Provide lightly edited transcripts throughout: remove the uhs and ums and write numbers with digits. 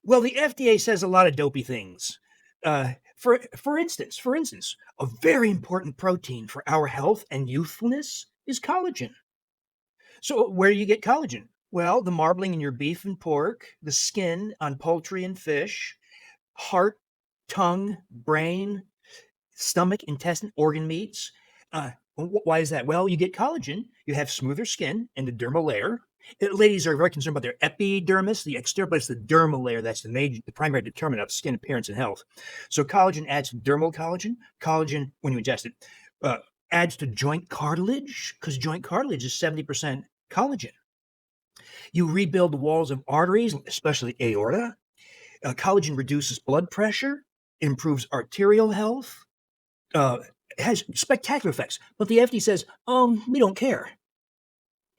Well, the FDA says a lot of dopey things. For instance, a very important protein for our health and youthfulness is collagen. So, where do you get collagen? Well, the marbling in your beef and pork, the skin on poultry and fish, heart, tongue, brain, stomach, intestine, organ meats. Why is that? Well, you get collagen, you have smoother skin and the dermal layer. Ladies are very concerned about their epidermis, the external, but it's the dermal layer that's the primary determinant of skin appearance and health. So collagen adds to dermal collagen. Collagen, when you ingest it, uh, adds to joint cartilage because joint cartilage is 70% collagen. You rebuild the walls of arteries, especially aorta. Collagen reduces blood pressure, improves arterial health, uh, has spectacular effects. But the FDA says, we don't care.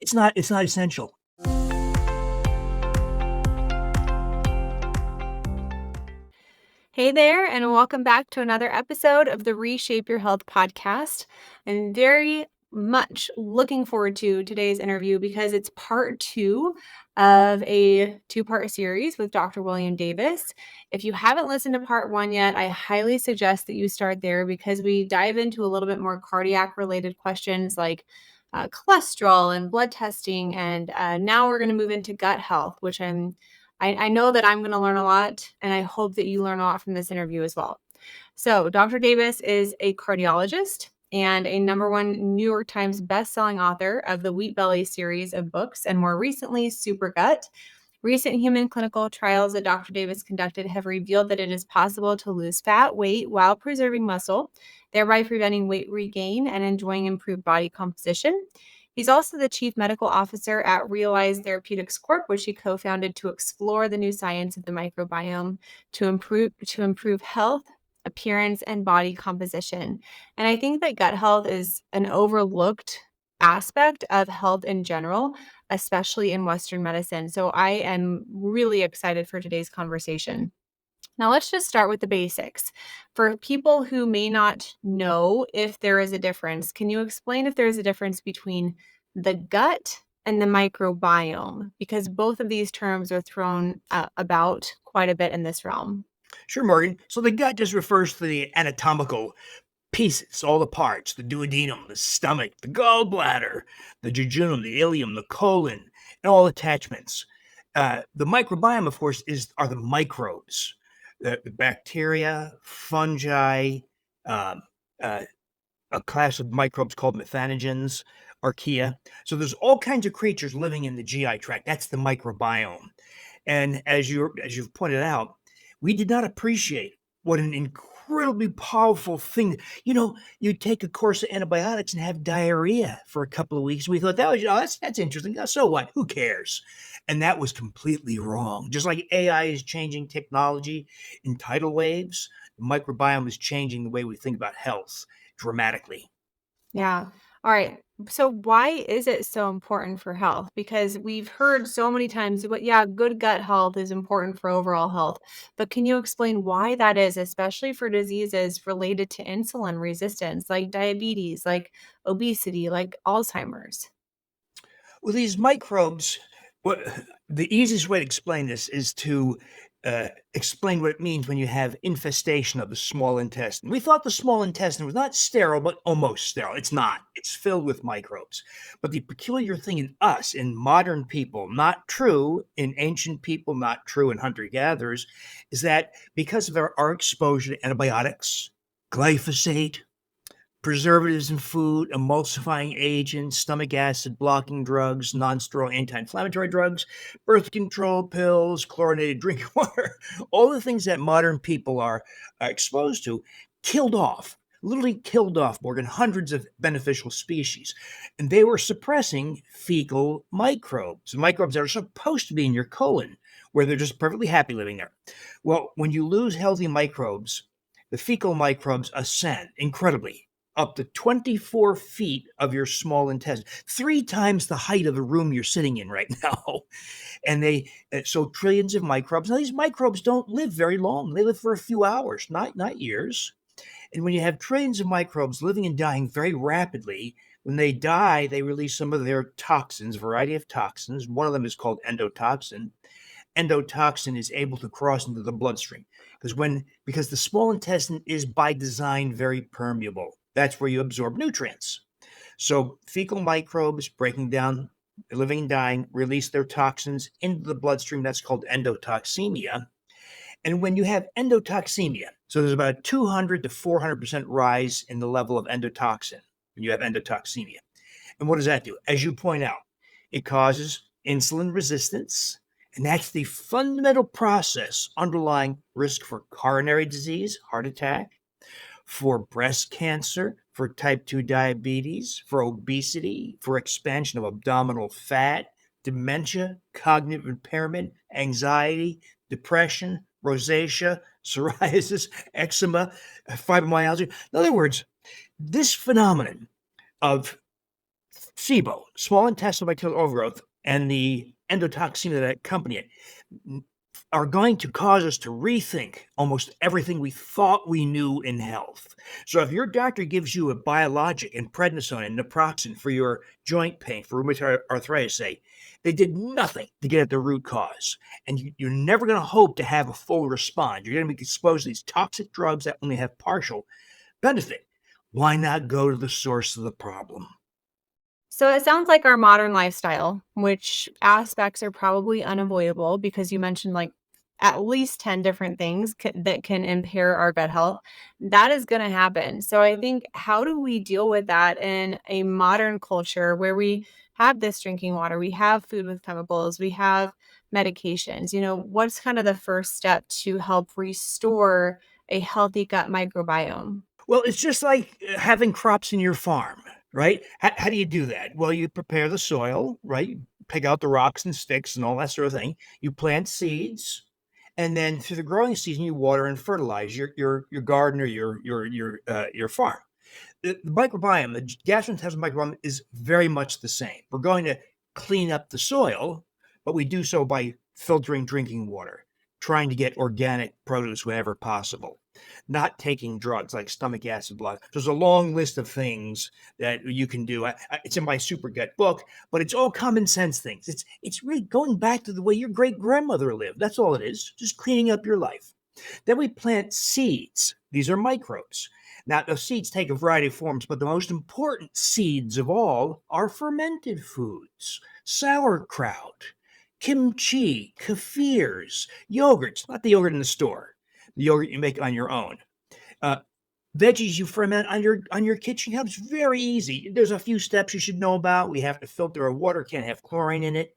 It's not essential. Hey there, and welcome back to another episode of the Reshape Your Health podcast. I'm very much looking forward to today's interview because it's part 2 of a 2-part series with Dr. William Davis. If you haven't listened to part 1 yet, I highly suggest that you start there because we dive into a little bit more cardiac related questions like cholesterol and blood testing. And now we're going to move into gut health, which I know that I'm going to learn a lot, and I hope that you learn a lot from this interview as well. So Dr. Davis is a cardiologist and a #1 New York Times bestselling author of the Wheat Belly series of books, and more recently, Super Gut. Recent human clinical trials that Dr. Davis conducted have revealed that it is possible to lose fat, weight while preserving muscle, thereby preventing weight regain and enjoying improved body composition. He's also the chief medical officer at Realize Therapeutics Corp, which he co-founded to explore the new science of the microbiome to improve health, appearance, and body composition. And I think that gut health is an overlooked aspect of health in general, especially in Western medicine. So I am really excited for today's conversation. Now, let's just start with the basics. For people who may not know if there is a difference, can you explain if there is a difference between the gut and the microbiome? Because both of these terms are thrown about quite a bit in this realm. Sure, Morgan. So the gut just refers to the anatomical pieces, all the parts, the duodenum, the stomach, the gallbladder, the jejunum, the ileum, the colon, and all attachments. The microbiome, of course, are the microbes, the bacteria, fungi, um, uh, a class of microbes called methanogens, archaea. So there's all kinds of creatures living in the GI tract. That's the microbiome. And as you've pointed out, we did not appreciate what an incredibly powerful thing. You take a course of antibiotics and have diarrhea for a couple of weeks. We thought that's interesting. So what? Who cares? And that was completely wrong. Just like AI is changing technology in tidal waves, the microbiome is changing the way we think about health dramatically. Yeah. All right. So why is it so important for health? Because we've heard so many times, but yeah, good gut health is important for overall health. But can you explain why that is, especially for diseases related to insulin resistance, like diabetes, like obesity, like Alzheimer's? Well, these microbes, what the easiest way to explain this is to explain what it means when you have infestation of the small intestine. We thought the small intestine was not sterile, but almost sterile. It's not. It's filled with microbes. But the peculiar thing in us, in modern people, not true in ancient people, not true in hunter-gatherers, is that because of our exposure to antibiotics, glyphosate, preservatives in food, emulsifying agents, stomach acid blocking drugs, non-steroidal anti-inflammatory drugs, birth control pills, chlorinated drinking water, all the things that modern people are exposed to, literally killed off more than hundreds of beneficial species. And they were suppressing fecal microbes that are supposed to be in your colon, where they're just perfectly happy living there. Well, when you lose healthy microbes, the fecal microbes ascend incredibly up to 24 feet of your small intestine, 3 times the height of the room you're sitting in right now. And so trillions of microbes. Now, these microbes don't live very long. They live for a few hours, not years. And when you have trillions of microbes living and dying very rapidly, when they die, they release some of their toxins, a variety of toxins. One of them is called endotoxin. endotoxin is able to cross into the bloodstream. Because the small intestine is by design very permeable. That's where you absorb nutrients. So fecal microbes breaking down, living and dying, release their toxins into the bloodstream. That's called endotoxemia. And when you have endotoxemia, so there's about a 200 to 400% rise in the level of endotoxin when you have endotoxemia. And what does that do? As you point out, it causes insulin resistance, and that's the fundamental process underlying risk for coronary disease, heart attack, for breast cancer, for type 2 diabetes, for obesity, for expansion of abdominal fat, dementia, cognitive impairment, anxiety, depression, rosacea, psoriasis, eczema, fibromyalgia. In other words, this phenomenon of SIBO, small intestinal bacterial overgrowth, and the endotoxemia that accompany it are going to cause us to rethink almost everything we thought we knew in health. So if your doctor gives you a biologic and prednisone and naproxen for your joint pain, for rheumatoid arthritis, say, they did nothing to get at the root cause. And you're never going to hope to have a full response. You're going to be exposed to these toxic drugs that only have partial benefit. Why not go to the source of the problem? So it sounds like our modern lifestyle, which aspects are probably unavoidable because you mentioned like at least 10 different things that can impair our gut health. That is going to happen. So I think, how do we deal with that in a modern culture where we have this drinking water, we have food with chemicals, we have medications? What's kind of the first step to help restore a healthy gut microbiome? Well, it's just like having crops in your farm, right? How do you do that? Well, you prepare the soil, right? You pick out the rocks and sticks and all that sort of thing. You plant seeds, and then through the growing season, you water and fertilize your garden or your farm. The microbiome, the gastrointestinal microbiome, is very much the same. We're going to clean up the soil, but we do so by filtering drinking water, trying to get organic produce whenever possible, not taking drugs like stomach acid block. There's a long list of things that you can do. It's in my Super Gut book, but it's all common sense things. It's really going back to the way your great grandmother lived. That's all it is, just cleaning up your life. Then we plant seeds. These are microbes. Now, the seeds take a variety of forms, but the most important seeds of all are fermented foods, sauerkraut, kimchi, kefirs, yogurts, not the yogurt in the store, the yogurt you make on your own. Veggies you ferment on your kitchen counter. It's very easy. There's a few steps you should know about. We have to filter our water, can't have chlorine in it.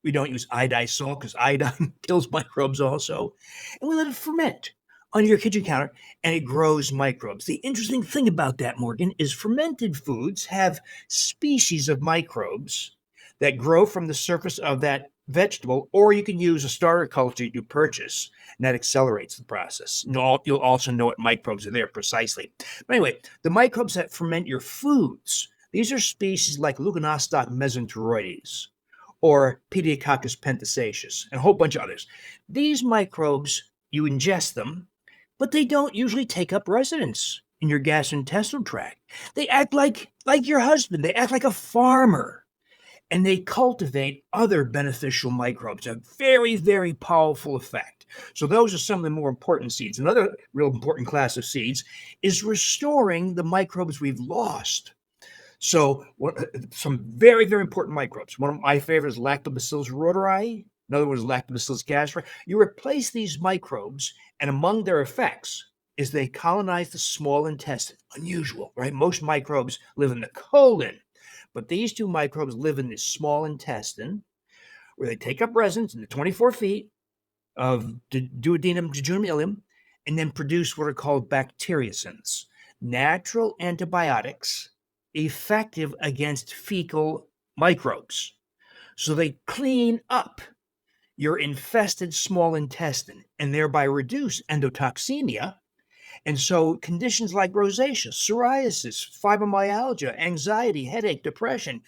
We don't use iodized salt because iodine kills microbes also. And we let it ferment on your kitchen counter, and it grows microbes. The interesting thing about that, Morgan, is fermented foods have species of microbes that grow from the surface of that vegetable, or you can use a starter culture you purchase, and that accelerates the process. You'll also know what microbes are there precisely. But anyway, the microbes that ferment your foods, these are species like Leuconostoc mesenteroides or Pediococcus pentasaceus, and a whole bunch of others. These microbes, you ingest them, but they don't usually take up residence in your gastrointestinal tract. They act like your husband. They act like a farmer, and they cultivate other beneficial microbes, a very, very powerful effect. So those are some of the more important seeds. Another real important class of seeds is restoring the microbes we've lost. So some very, very important microbes. One of my favorites is Lactobacillus rhodori. Another one is Lactobacillus gastricae. You replace these microbes, and among their effects is they colonize the small intestine. Unusual, right? Most microbes live in the colon, but these two microbes live in the small intestine, where they take up residence in the 24 feet of duodenum, jejunum, ileum, and then produce what are called bacteriocins, natural antibiotics effective against fecal microbes. So they clean up your infested small intestine and thereby reduce endotoxemia. And so conditions like rosacea, psoriasis, fibromyalgia, anxiety, headache, depression,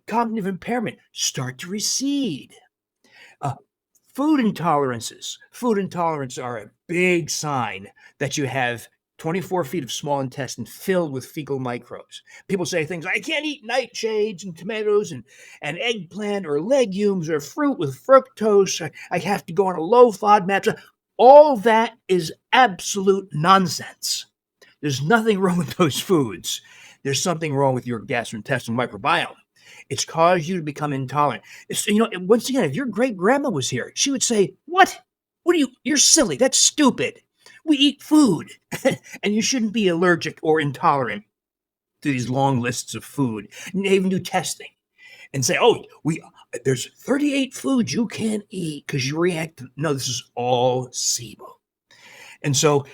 cognitive impairment start to recede. Food intolerances. Food intolerances are a big sign that you have 24 feet of small intestine filled with fecal microbes. People say things, I can't eat nightshades and tomatoes and eggplant or legumes or fruit with fructose. I have to go on a low FODMAP. All that is absolute nonsense. There's nothing wrong with those foods. There's something wrong with your gastrointestinal microbiome. It's caused you to become intolerant. Once again, if your great grandma was here, she would say, What are you're silly. That's stupid. We eat food and you shouldn't be allergic or intolerant to these long lists of food. And they even do testing and say, there's 38 foods you can't eat because you react to. No, this is all SIBO. And so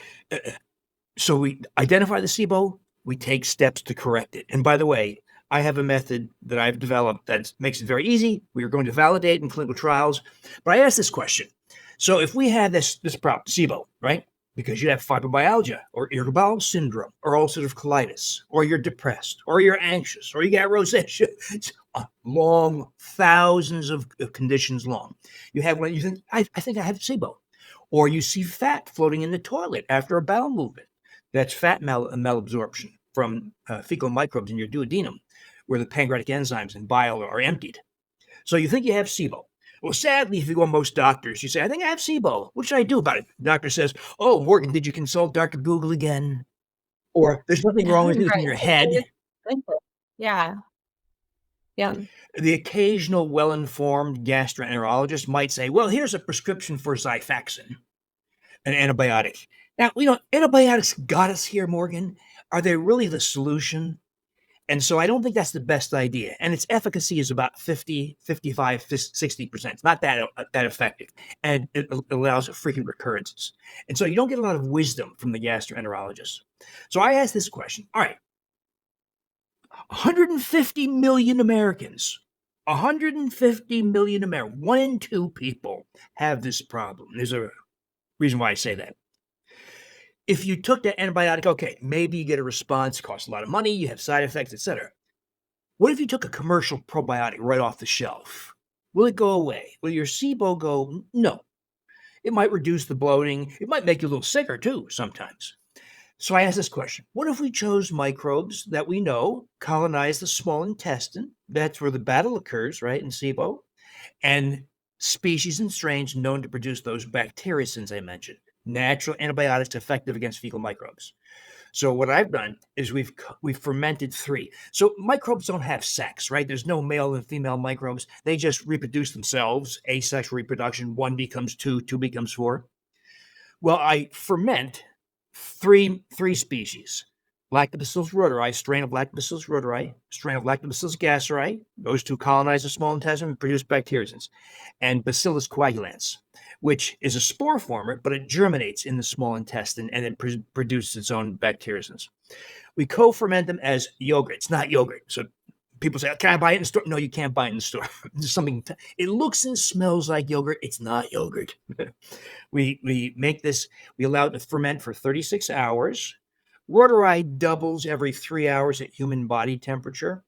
we identify the SIBO, we take steps to correct it. And by the way, I have a method that I've developed that makes it very easy. We are going to validate in clinical trials. But I ask this question. So if we have this problem, SIBO, right? Because you have fibromyalgia or irritable bowel syndrome or ulcerative colitis, or you're depressed, or you're anxious, or you got rosacea. It's long, thousands of conditions long. You have one, you think, I think I have SIBO. Or you see fat floating in the toilet after a bowel movement. That's fat malabsorption from fecal microbes in your duodenum, where the pancreatic enzymes and bile are emptied. So you think you have SIBO. Well, sadly, if you go to most doctors, you say, I think I have SIBO. What should I do about it? The doctor says, oh, Morgan, did you consult Dr. Google again? Or there's nothing wrong with it in your head. Yeah. Yeah. The occasional well-informed gastroenterologist might say, well, here's a prescription for Xifaxan, an antibiotic. Now, antibiotics got us here, Morgan. Are they really the solution? And so I don't think that's the best idea. And its efficacy is about 50, 55, 60%. It's not that effective. And it allows frequent recurrences. And so you don't get a lot of wisdom from the gastroenterologist. So I asked this question. All right, 150 million Americans, 150 million Americans, 1 in 2 people have this problem. There's a reason why I say that. If you took that antibiotic, okay, maybe you get a response, costs a lot of money, you have side effects, etc. What if you took a commercial probiotic right off the shelf? Will it go away? Will your SIBO go? No. It might reduce the bloating. It might make you a little sicker too sometimes. So I asked this question. What if we chose microbes that we know colonize the small intestine? That's where the battle occurs, right, in SIBO. And species and strains known to produce those bacteriocins I mentioned. Natural antibiotics effective against fecal microbes. So what I've done is we've fermented 3. So microbes don't have sex, right? There's no male and female microbes. They just reproduce themselves, asexual reproduction. 1 becomes 2, 2 becomes 4. Well, I ferment 3 species. Lactobacillus rhodori, strain of Lactobacillus rhodori, strain of Lactobacillus gasseri. Those 2 colonize the small intestine and produce bacteriocins. And Bacillus coagulans, which is a spore former, but it germinates in the small intestine and it produces its own bacteriocins. We co-ferment them as yogurt. It's not yogurt. So people say, can I buy it in the store? No, you can't buy it in the store. It looks and smells like yogurt. It's not yogurt. We make this, we allow it to ferment for 36 hours. Rhodori doubles every 3 hours at human body temperature.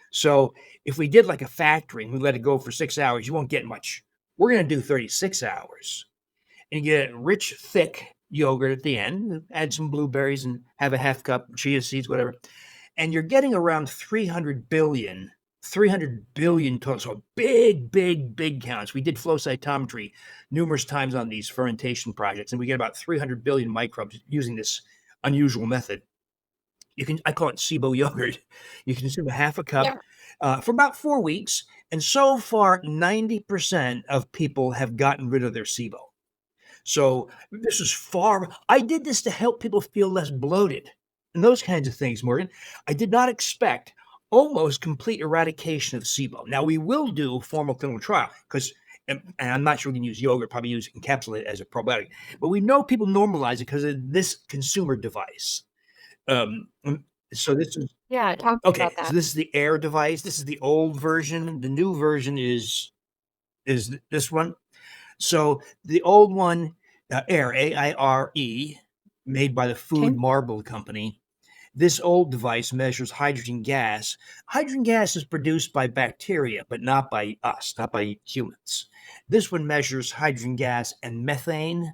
So if we did like a factory and we let it go for 6 hours, you won't get much. We're going to do 36 hours. And you get rich, thick yogurt at the end. Add some blueberries and have a half cup, chia seeds, whatever. And you're getting around 300 billion total. So big counts. We did flow cytometry numerous times on these fermentation projects, and we get about 300 billion microbes using this unusual method. I call it SIBO yogurt. You can consume a half a cup for about 4 weeks. And so far, 90% of people have gotten rid of their SIBO. So this is I did this to help people feel less bloated and those kinds of things, Morgan. I did not expect almost complete eradication of SIBO. Now, we will do a formal clinical trial because, and I'm not sure we can use yogurt, probably use encapsulate as a probiotic, but we know people normalize it because of this consumer device. So this is talk okay. about that. So this is the Air device. This is the old version. The new version is this one. So the old one, Air, AIRE, made by the Food Marble Company. This old device measures hydrogen gas. Hydrogen gas is produced by bacteria, but not by us, not by humans. This one measures hydrogen gas and methane.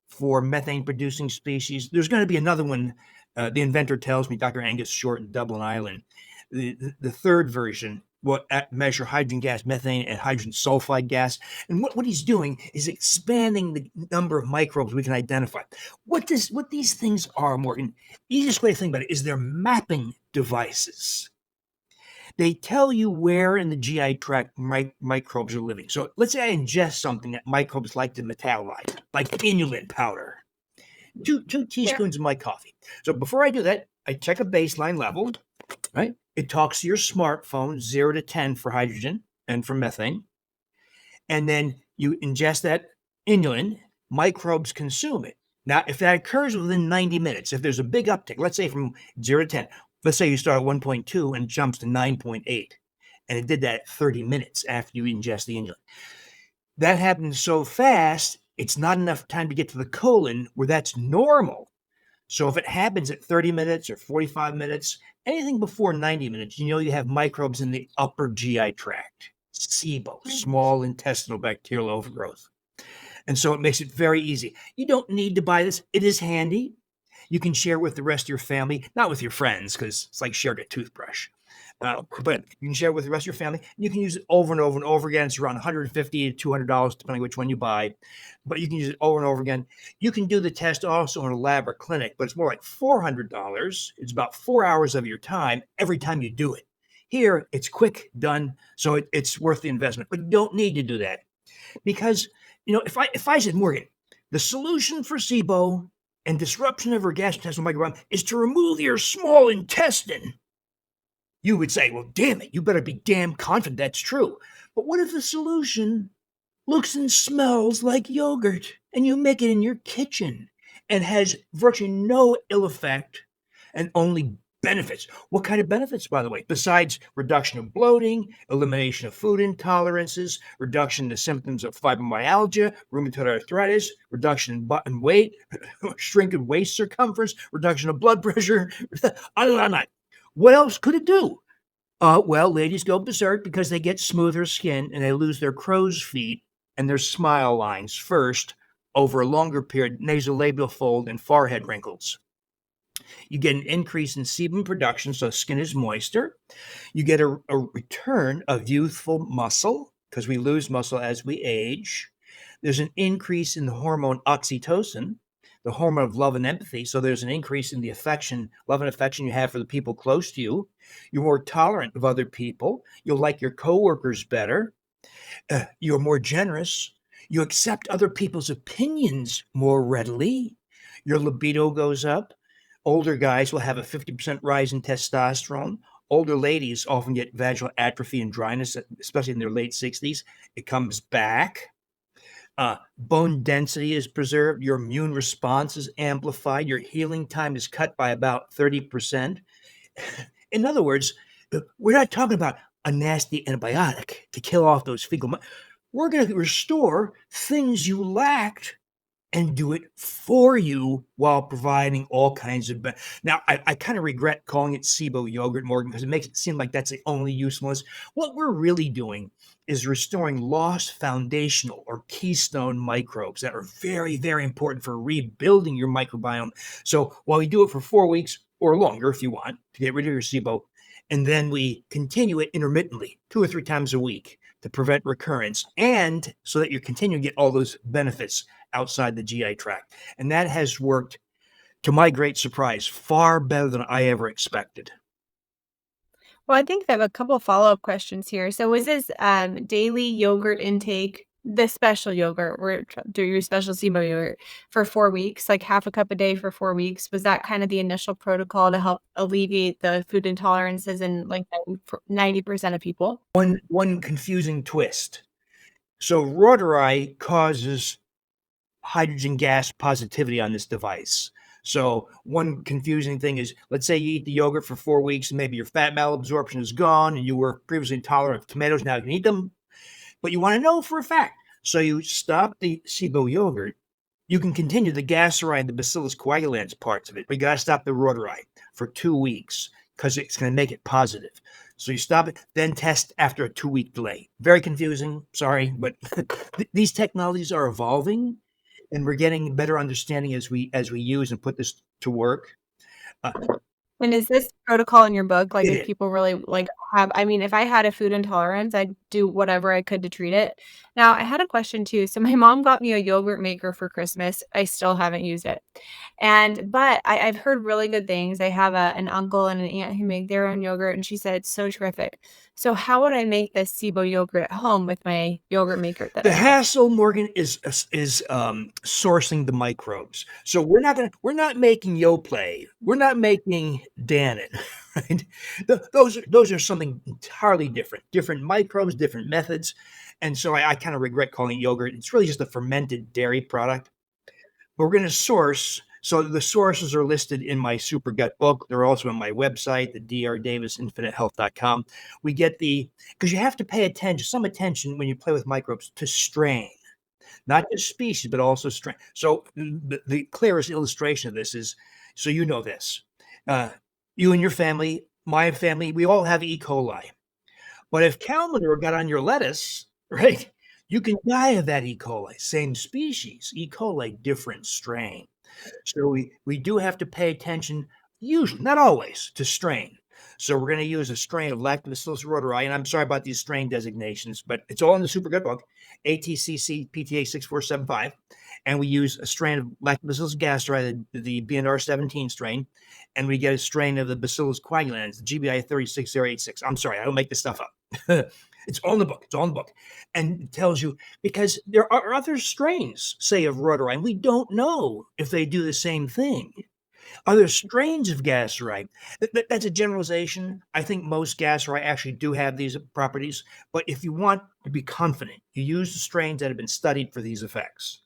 for methane-producing species. There's going to be another one. The inventor tells me, Dr. Angus Short in Dublin, Ireland. The third version will measure hydrogen gas, methane, and hydrogen sulfide gas. And what he's doing is expanding the number of microbes we can identify. What these things are, Morgan, easiest way to think about it is they're mapping devices. They tell you where in the GI tract microbes are living. So let's say I ingest something that microbes like to metabolize, like inulin powder. Two teaspoons of my coffee. So before I do that, I check a baseline level, right? It talks to your smartphone, 0 to 10 for hydrogen and for methane. And then you ingest that inulin, microbes consume it. Now, if that occurs within 90 minutes, if there's a big uptick, let's say from 0 to 10, let's say you start at 1.2 and it jumps to 9.8, and it did that at 30 minutes after you ingest the inulin. That happens so fast, it's not enough time to get to the colon where that's normal. So if it happens at 30 minutes or 45 minutes, anything before 90 minutes, you know you have microbes in the upper GI tract, SIBO, small intestinal bacterial overgrowth. And so it makes it very easy. You don't need to buy this. It is handy. You can share with the rest of your family, not with your friends, because it's like sharing a toothbrush. But you can share it with the rest of your family. You can use it over and over and over again. It's around $150 to $200, depending which one you buy. But you can use it over and over again. You can do the test also in a lab or clinic, but it's more like $400. It's about 4 hours of your time every time you do it. Here, it's quick, done, so it's worth the investment. But you don't need to do that. Because, if I said, Morgan, the solution for SIBO and disruption of our gastrointestinal microbiome is to remove your small intestine, you would say, well, damn it, you better be damn confident that's true. But what if the solution looks and smells like yogurt and you make it in your kitchen and has virtually no ill effect and only benefits? What kind of benefits, by the way? Besides reduction of bloating, elimination of food intolerances, reduction in the symptoms of fibromyalgia, rheumatoid arthritis, reduction in weight, shrink in waist circumference, reduction of blood pressure, on. What else could it do? Well, ladies go berserk because they get smoother skin and they lose their crow's feet and their smile lines first over a longer period, nasolabial fold and forehead wrinkles. You get an increase in sebum production, so skin is moister. You get a return of youthful muscle because we lose muscle as we age. There's an increase in the hormone oxytocin, the hormone of love and empathy. So there's an increase in the love and affection you have for the people close to you. You're more tolerant of other people. You'll like your coworkers better. You're more generous. You accept other people's opinions more readily. Your libido goes up. Older guys will have a 50% rise in testosterone. Older ladies often get vaginal atrophy and dryness, especially in their late 60s. It comes back. Bone density is preserved. Your immune response is amplified. Your healing time is cut by about 30%. In other words, we're not talking about a nasty antibiotic to kill off those fecal. We're going to restore things you lacked and do it for you while providing all kinds of Now, I kind of regret calling it SIBO yogurt, Morgan, because it makes it seem like that's the only usefulness. What we're really doing is restoring lost foundational or keystone microbes that are very, very important for rebuilding your microbiome. So while we do it for 4 weeks or longer, if you want, to get rid of your SIBO, and then we continue it intermittently 2 or 3 times a week to prevent recurrence and so that you continue to get all those benefits outside the GI tract. And that has worked, to my great surprise, far better than I ever expected. Well, I think I have a couple follow-up questions here. So was this daily yogurt intake, the special yogurt, where do your special SIBO yogurt for 4 weeks, like half a cup a day for 4 weeks? Was that kind of the initial protocol to help alleviate the food intolerances in like 90% of people? One confusing twist. So Rotary causes hydrogen gas positivity on this device. So one confusing thing is, let's say you eat the yogurt for 4 weeks and maybe your fat malabsorption is gone and you were previously intolerant of tomatoes, now you can eat them, but you want to know for a fact. So you stop the SIBO yogurt. You can continue the Gasteri and the Bacillus coagulans parts of it, but you got to stop the Rotary for 2 weeks because it's going to make it positive. So you stop it, then test after a 2-week delay. Very confusing, sorry, but these technologies are evolving. and we're getting better understanding as we use and put this to work. Uh, And is this protocol in your book? Like, it if is. people really, like, I mean, if I had a food intolerance, I'd do whatever I could to treat it. Now, I had a question too. So my mom got me a yogurt maker for Christmas. I still haven't used it. But I've heard really good things. I have an uncle and an aunt who make their own yogurt, and she said it's so terrific. So how would I make this SIBO yogurt at home with my yogurt maker that The I have? hassle, Morgan, is sourcing the microbes. So we're not making Yoplait. We're not making Dannon, right? Those are something entirely different. Different microbes, different methods. And so I kind of regret calling it yogurt. It's really just a fermented dairy product. But we're going to source. So the sources are listed in my Super Gut book. They're also on my website, the drdavisinfinitehealth.com. We get because you have to pay some attention when you play with microbes to strain, not just species, but also strain. So the clearest illustration of this is, so you know this, you and your family, my family, we all have E. coli. But if cow manure got on your lettuce, right, you can die of that E. coli. Same species, E. coli, different strain. So we do have to pay attention, usually, not always, to strain. So we're going to use a strain of Lactobacillus rhodori, and I'm sorry about these strain designations, but it's all in the Super Good Book, ATCC PTA 6475, and we use a strain of Lactobacillus gastriae, the BNR 17 strain, and we get a strain of the Bacillus coagulans, the GBI 36086. I'm sorry, I don't make this stuff up. It's all in the book. It's all in the book. And it tells you, because there are other strains, say, of rhodori, and we don't know if they do the same thing. Other strains of Gasseri. That's a generalization. I think most Gasseri actually do have these properties. But if you want to be confident, you use the strains that have been studied for these effects.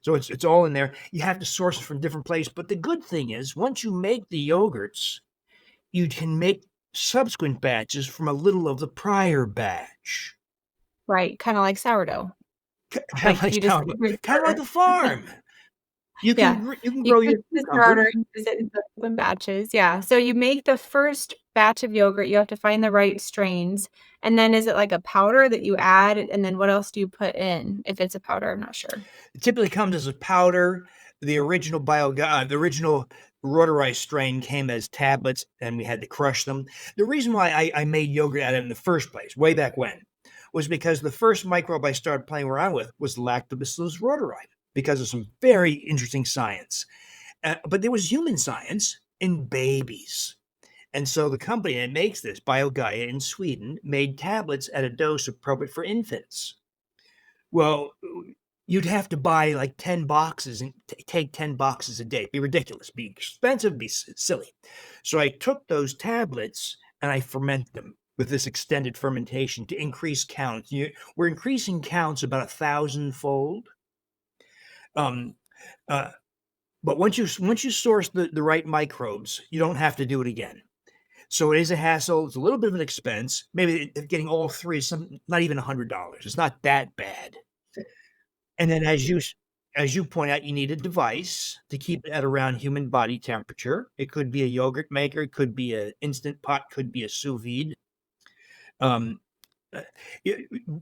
So it's all in there. You have to source it from different places. But the good thing is, once you make the yogurts, you can make subsequent batches from a little of the prior batch. Right, kind of like sourdough. Kind of Like like you just kind of like a farm. Yeah. You can You grow put your the cucumbers. starter and use it in subsequent batches, yeah. So you make the first batch of yogurt, you have to find the right strains, and then is it like a powder that you add, and then what else do you put in if it's a powder? I'm not sure. It typically comes as a powder. The original the original rhodori strain came as tablets, and we had to crush them. The reason why I made yogurt out of it in the first place, way back when, was because the first microbe I started playing around with was Lactobacillus rhodori, because of some very interesting science. But there was human science in babies. And so the company that makes this, BioGaia in Sweden, made tablets at a dose appropriate for infants. Well, you'd have to buy like 10 boxes and take 10 boxes a day. It'd be ridiculous, be expensive, be silly. So I took those tablets and I ferment them with this extended fermentation to increase counts. We're increasing counts about 1,000-fold. Um, uh, but once you source the right microbes, you don't have to do it again. So it is a hassle. It's a little bit of an expense. Maybe getting all three is not even $100. It's not that bad. And then as you point out, you need a device to keep it at around human body temperature. It could be a yogurt maker, it could be an instant pot, could be a sous vide. Um, uh,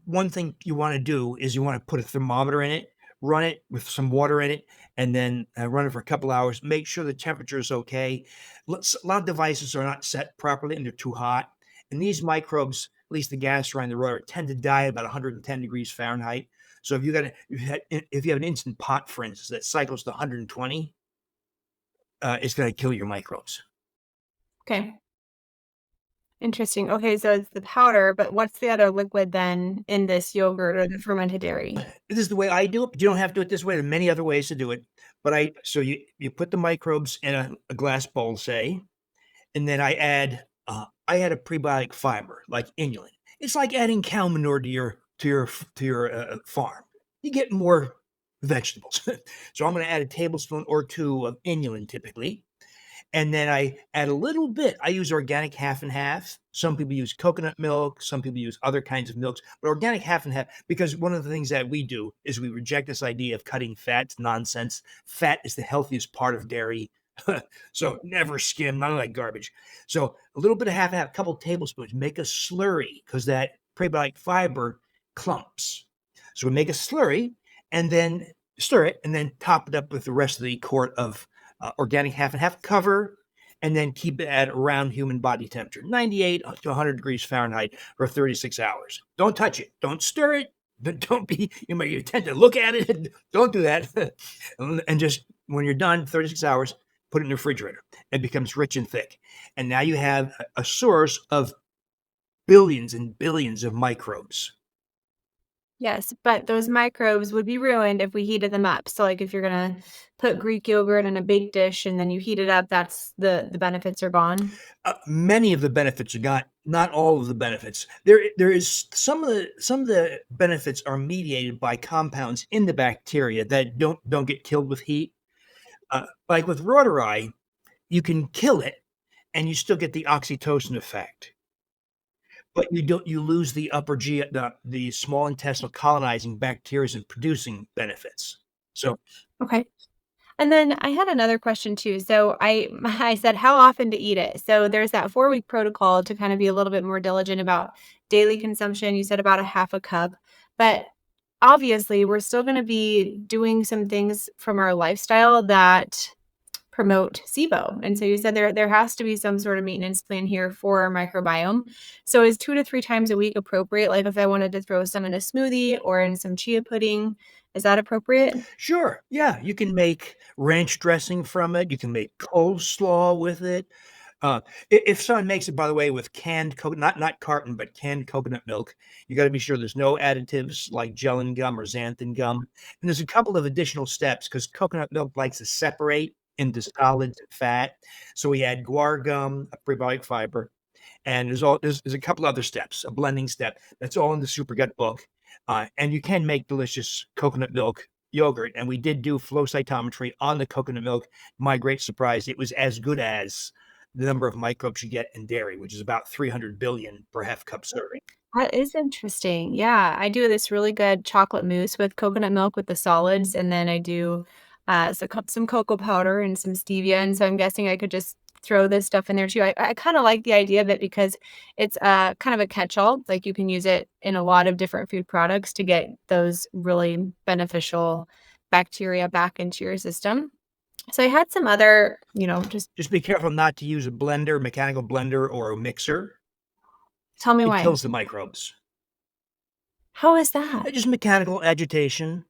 One thing you want to do is you want to put a thermometer in it, run it with some water in it, and then run it for a couple hours. Make sure the temperature is okay. A lot of devices are not set properly and they're too hot. And these microbes, at least the gas around the rotor, tend to die at about 110 degrees Fahrenheit. So if if you have an instant pot, for instance, that cycles to 120, it's going to kill your microbes. Okay. Interesting. Okay, so it's the powder, but what's the other liquid then in this yogurt or the fermented dairy? This is the way I do it, but you don't have to do it this way. There are many other ways to do it. But so you put the microbes in a glass bowl, say, and then I add a prebiotic fiber like inulin. It's like adding cow manure to your farm. You get more vegetables. So I'm going to add a tablespoon or two of inulin typically. And then I add a little bit. I use organic half and half. Some people use coconut milk. Some people use other kinds of milks, but organic half and half, because one of the things that we do is we reject this idea of cutting fat. It's nonsense. Fat is the healthiest part of dairy. So never skim, none of that garbage. So a little bit of half and half, a couple tablespoons, make a slurry because that prebiotic fiber clumps. So we make a slurry, and then stir it, and then top it up with the rest of the quart of organic half and half. Cover, and then keep it at around human body temperature, 98 to 100 degrees Fahrenheit for 36 hours. Don't touch it. Don't stir it. Don't be, you tend to look at it. Don't do that. And just when you're done, 36 hours, put it in the refrigerator. It becomes rich and thick. And now you have a source of billions and billions of microbes. Yes, but those microbes would be ruined if we heated them up. So, like, if you're gonna put Greek yogurt in a baked dish and then you heat it up, that's the benefits are gone? Many of the benefits are gone, not all of the benefits. There is some of the benefits are mediated by compounds in the bacteria that don't get killed with heat. Like with Reuteri, you can kill it and you still get the oxytocin effect. But you lose the upper GI, the small intestinal colonizing bacteria and producing benefits. So Okay. And then I had another question too. So I I said how often to eat it. So there's that 4-week protocol to kind of be a little bit more diligent about daily consumption. You said about a half a cup, but obviously we're still going to be doing some things from our lifestyle that promote SIBO. And so you said there has to be some sort of maintenance plan here for our microbiome. So is 2 to 3 times a week appropriate? Like if I wanted to throw some in a smoothie or in some chia pudding, is that appropriate? sure, yeah, you can make ranch dressing from it. You can make coleslaw with it. Uh, if someone makes it, by the way, with canned coconut, not carton, but canned coconut milk, you got to be sure there's no additives like gellan gum or xanthan gum. And there's a couple of additional steps because coconut milk likes to separate into solids and fat. So we add guar gum, a prebiotic fiber, and there's a couple other steps, a blending step. That's all in the Super Gut book. And you can make delicious coconut milk yogurt. And we did do flow cytometry on the coconut milk. My great surprise, it was as good as the number of microbes you get in dairy, which is about 300 billion per half cup serving. That is interesting. Yeah, I do this really good chocolate mousse with coconut milk with the solids, and then I do some cocoa powder and some stevia. And so I'm guessing I could just throw this stuff in there too. I kind of like the idea of it because it's kind of a catch-all. Like you can use it in a lot of different food products to get those really beneficial bacteria back into your system. So I had some other, just Just be careful not to use a blender, mechanical blender, or a mixer. tell me It why. kills the microbes. How is that? Just mechanical agitation.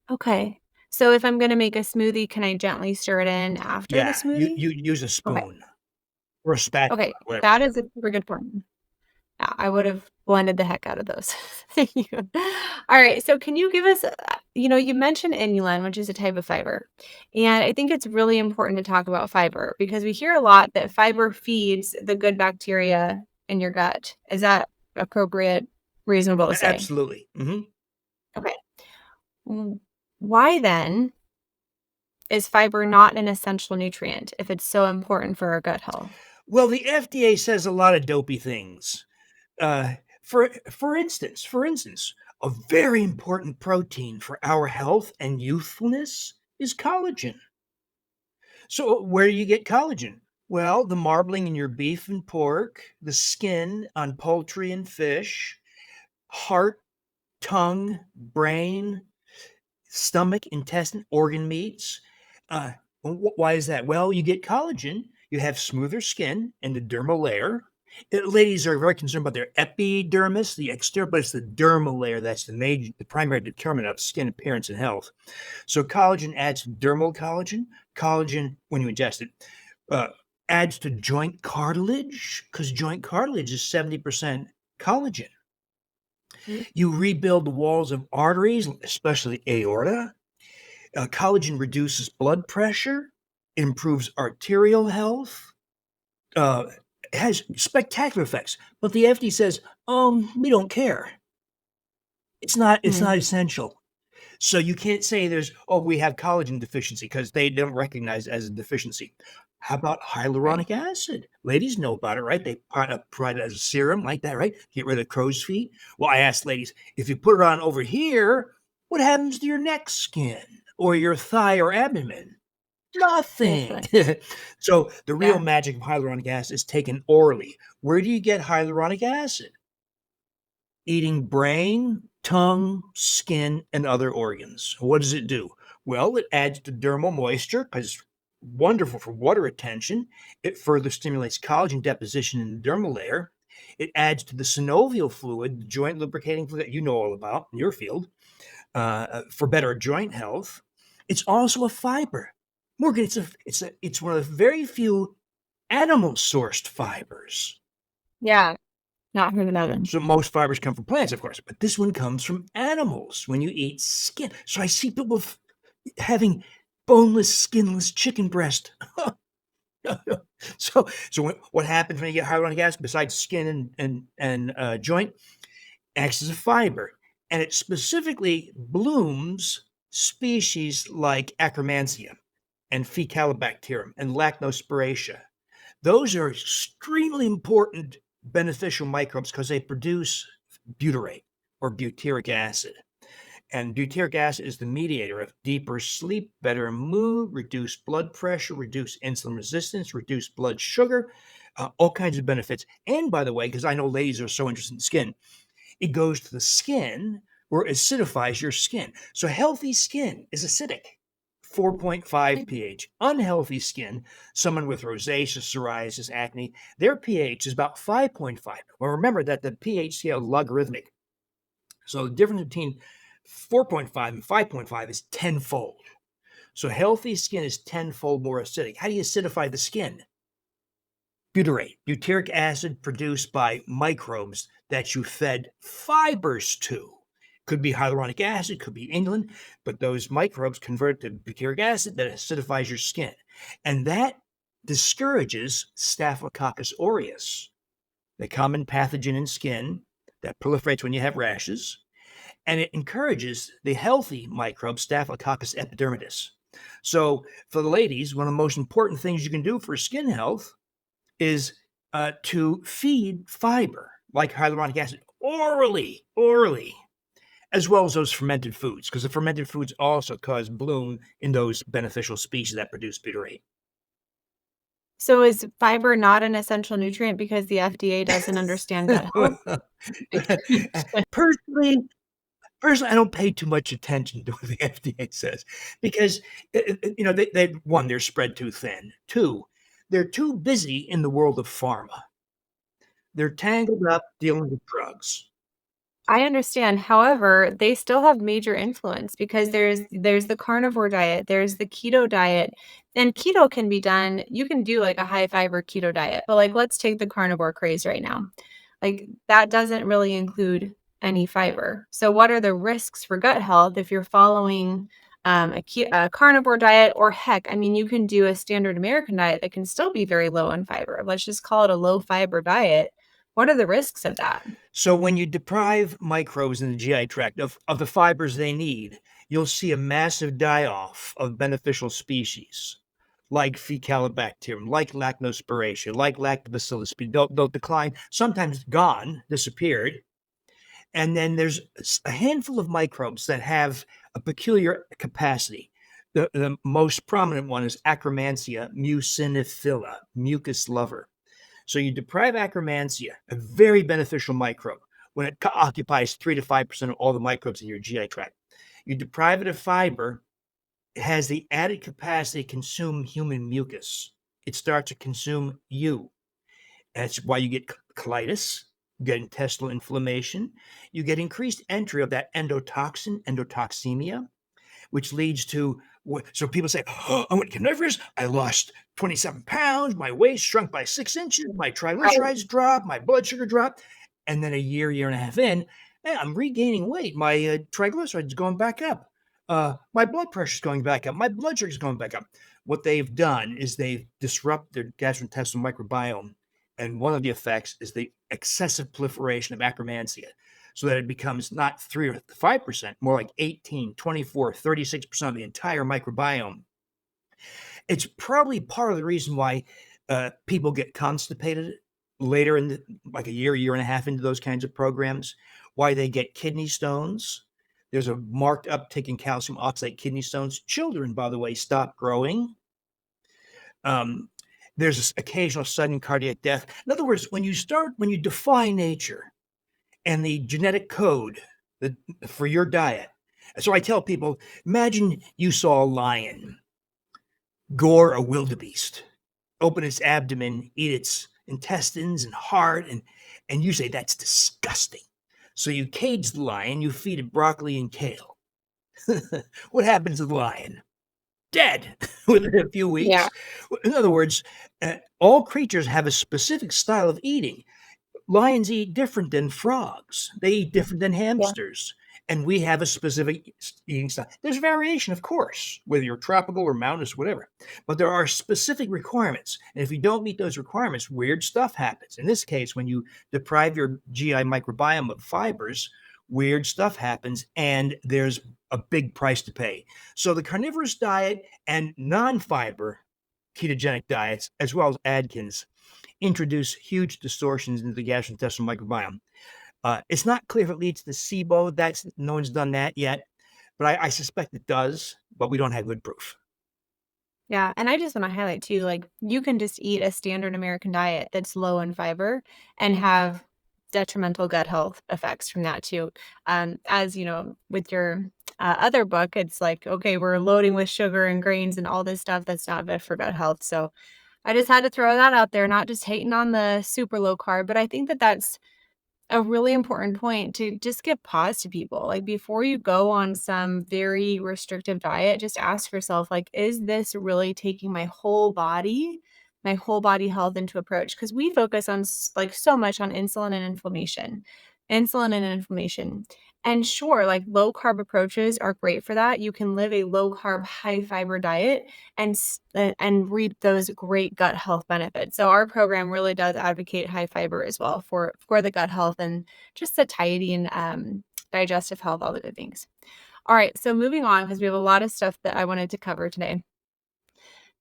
Okay. So if I'm gonna make a smoothie, can I gently stir it in after the Yeah, you smoothie? you use a Okay. spoon or a spatula, Okay. whatever. That is a super good point. Yeah, I would have blended the heck out of those. Thank you. All right. So can you give us, you mentioned inulin, which is a type of fiber. And I think it's really important to talk about fiber because we hear a lot that fiber feeds the good bacteria in your gut. Is that appropriate, reasonable to say? Absolutely. Okay. Mm, Why then is fiber not an essential nutrient if it's so important for our gut health? Well, the FDA says a lot of dopey things. For instance, a very important protein for our health and youthfulness is collagen. So, where do you get collagen? Well, the marbling in your beef and pork, the skin on poultry and fish, heart, tongue, brain, stomach, intestine, organ meats. Uh, why is that? Well, you get collagen, you have smoother skin and the dermal layer. Ladies are very concerned about their epidermis, the exterior, but it's the dermal layer that's the primary determinant of skin appearance and health. So collagen adds dermal collagen. Collagen, when you ingest it, uh, adds to joint cartilage because joint cartilage is 70% collagen. Mm. You rebuild the walls of arteries, especially aorta. Collagen reduces blood pressure, improves arterial health, uh, has spectacular effects. But the FDA says, we don't care. It's not Mm. essential. So you can't say we have collagen deficiency because they don't recognize it as a deficiency. How about Right. hyaluronic acid? Ladies know about it, right? They provide it as a serum like that, right? Get rid of crow's feet. Well, I asked ladies, if you put it on over here, what happens to your neck skin or your thigh or abdomen? Nothing. Seriously. So the real Yeah. magic of hyaluronic acid is taken orally. Where do you get hyaluronic acid? Eating brain, tongue, skin, and other organs. What does it do? Well, it adds to dermal moisture because it's wonderful for water retention. It further stimulates collagen deposition in the dermal layer. It adds to the synovial fluid, the joint lubricating fluid that you know all about in your field, for better joint health. It's also a fiber. Morgan, it's one of the very few animal-sourced fibers. Yeah, not heard of that one. So most fibers come from plants, of course, but this one comes from animals when you eat skin. So I see people having boneless, skinless chicken breast. So what happens when you get hyaluronic acid besides skin and joint? Acts as a fiber, and it specifically blooms species like Akkermansia and Faecalibacterium and Lactospiraceae. Those are extremely important beneficial microbes because they produce butyrate or butyric acid. And butyric acid is the mediator of deeper sleep, better mood, reduced blood pressure, reduced insulin resistance, reduced blood sugar, all kinds of benefits. And by the way, because I know ladies are so interested in skin, it goes to the skin where it acidifies your skin. So healthy skin is acidic, 4.5 pH. Unhealthy skin, someone with rosacea, psoriasis, acne, their pH is about 5.5. Well, remember that the pH scale is logarithmic. So the difference between 4.5 and 5.5 is tenfold. So healthy skin is tenfold more acidic. How do you acidify the skin? Butyrate, butyric acid produced by microbes that you fed fibers to. Could be hyaluronic acid, could be inulin, but those microbes convert to butyric acid that acidifies your skin. And that discourages Staphylococcus aureus, the common pathogen in skin that proliferates when you have rashes. And it encourages the healthy microbe, Staphylococcus epidermidis. So for the ladies, one of the most important things you can do for skin health is to feed fiber like hyaluronic acid orally, as well as those fermented foods, because the fermented foods also cause bloom in those beneficial species that produce butyrate. So is fiber not an essential nutrient because the FDA doesn't understand gut health? Personally, I don't pay too much attention to what the FDA says because, one, they're spread too thin. Two, they're too busy in the world of pharma. They're tangled up dealing with drugs. I understand. However, they still have major influence because there's the carnivore diet, there's the keto diet, and keto can be done. You can do like a high fiber keto diet, but like let's take the carnivore craze right now. Like that doesn't really include any fiber. So what are the risks for gut health if you're following a carnivore diet, or heck, I mean, you can do a standard American diet that can still be very low in fiber. Let's just call it a low fiber diet. What are the risks of that? So when you deprive microbes in the GI tract of the fibers they need, you'll see a massive die-off of beneficial species like Faecalibacterium, like Lactospiraceae, like Lactobacillus. They'll decline, sometimes gone, disappeared. And then there's a handful of microbes that have a peculiar capacity. The most prominent one is Akkermansia muciniphila, mucus lover. So you deprive Akkermansia, a very beneficial microbe, when it occupies 3 to 5% of all the microbes in your GI tract. You deprive it of fiber, it has the added capacity to consume human mucus. It starts to consume you. That's why you get colitis, you get intestinal inflammation, you get increased entry of that endotoxin, endotoxemia, which leads to, so people say, oh, I went carnivorous, I lost 27 pounds, my waist shrunk by 6 inches, my triglycerides dropped, my blood sugar dropped. And then a year and a half in, hey, I'm regaining weight. My triglycerides going back up. My blood pressure is going back up. My blood sugar is going back up. What they've done is they've disrupted their gastrointestinal microbiome. And one of the effects is the excessive proliferation of Akkermansia, so that it becomes not 3 or 5%, more like 18, 24, 36% of the entire microbiome. It's probably part of the reason why people get constipated later in like a year and a half into those kinds of programs, why they get kidney stones. There's a marked uptick in calcium oxalate kidney stones. Children, by the way, stop growing. There's this occasional sudden cardiac death. In other words, when you defy nature and the genetic code for your diet. So I tell people, imagine you saw a lion gore a wildebeest, open its abdomen, eat its intestines and heart, and you say that's disgusting. So you cage the lion, you feed it broccoli and kale. What happens to the lion? Dead within a few Yeah. weeks. In other words, all creatures have a specific style of eating. Lions eat different than frogs. They eat different than Yeah. hamsters. And we have a specific eating style. There's variation, of course, whether you're tropical or mountainous, whatever. But there are specific requirements. And if you don't meet those requirements, weird stuff happens. In this case, when you deprive your GI microbiome of fibers, weird stuff happens, and there's a big price to pay. So the carnivorous diet and non-fiber ketogenic diets, as well as Atkins, introduce huge distortions into the gastrointestinal microbiome. It's not clear if it leads to SIBO. No one's done that yet, but I suspect it does, but we don't have good proof. Yeah, and I just want to highlight too, like you can just eat a standard American diet that's low in fiber and have detrimental gut health effects from that too. As you know, with your other book, it's like, okay, we're loading with sugar and grains and all this stuff that's not good for gut health. So I just had to throw that out there, not just hating on the super low carb, but I think that that's a really important point to just give pause to people. Like before you go on some very restrictive diet, just ask yourself, like, is this really taking my whole body health into approach? Because we focus on like so much on insulin and inflammation. And sure, like low carb approaches are great for that. You can live a low carb, high fiber diet and reap those great gut health benefits. So our program really does advocate high fiber as well for the gut health and just satiety and digestive health, all the good things. All right, so moving on because we have a lot of stuff that I wanted to cover today.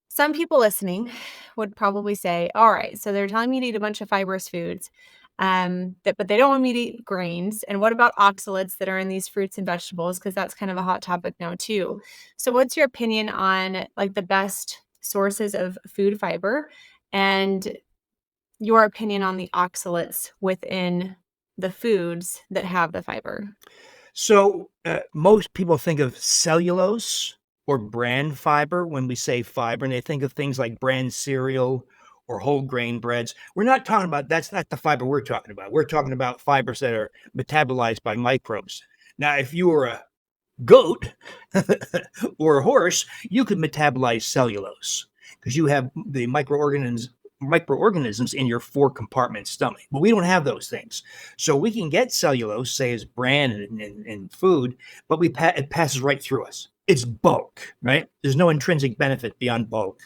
Some people listening would probably say, all right, so they're telling me to eat a bunch of fibrous foods, but they don't want me to eat grains. And what about oxalates that are in these fruits and vegetables? Because that's kind of a hot topic now too. So what's your opinion on like the best sources of food fiber and your opinion on the oxalates within the foods that have the fiber? So most people think of cellulose or bran fiber when we say fiber, and they think of things like bran cereal or whole grain breads. We're not talking about that's not the fiber we're talking about. We're talking about fibers that are metabolized by microbes. Now, if you were a goat or a horse, you could metabolize cellulose because you have the microorganisms in your four compartment stomach. But we don't have those things. So we can get cellulose, say as bran in food, but it passes right through us. It's bulk, right? There's no intrinsic benefit beyond bulk.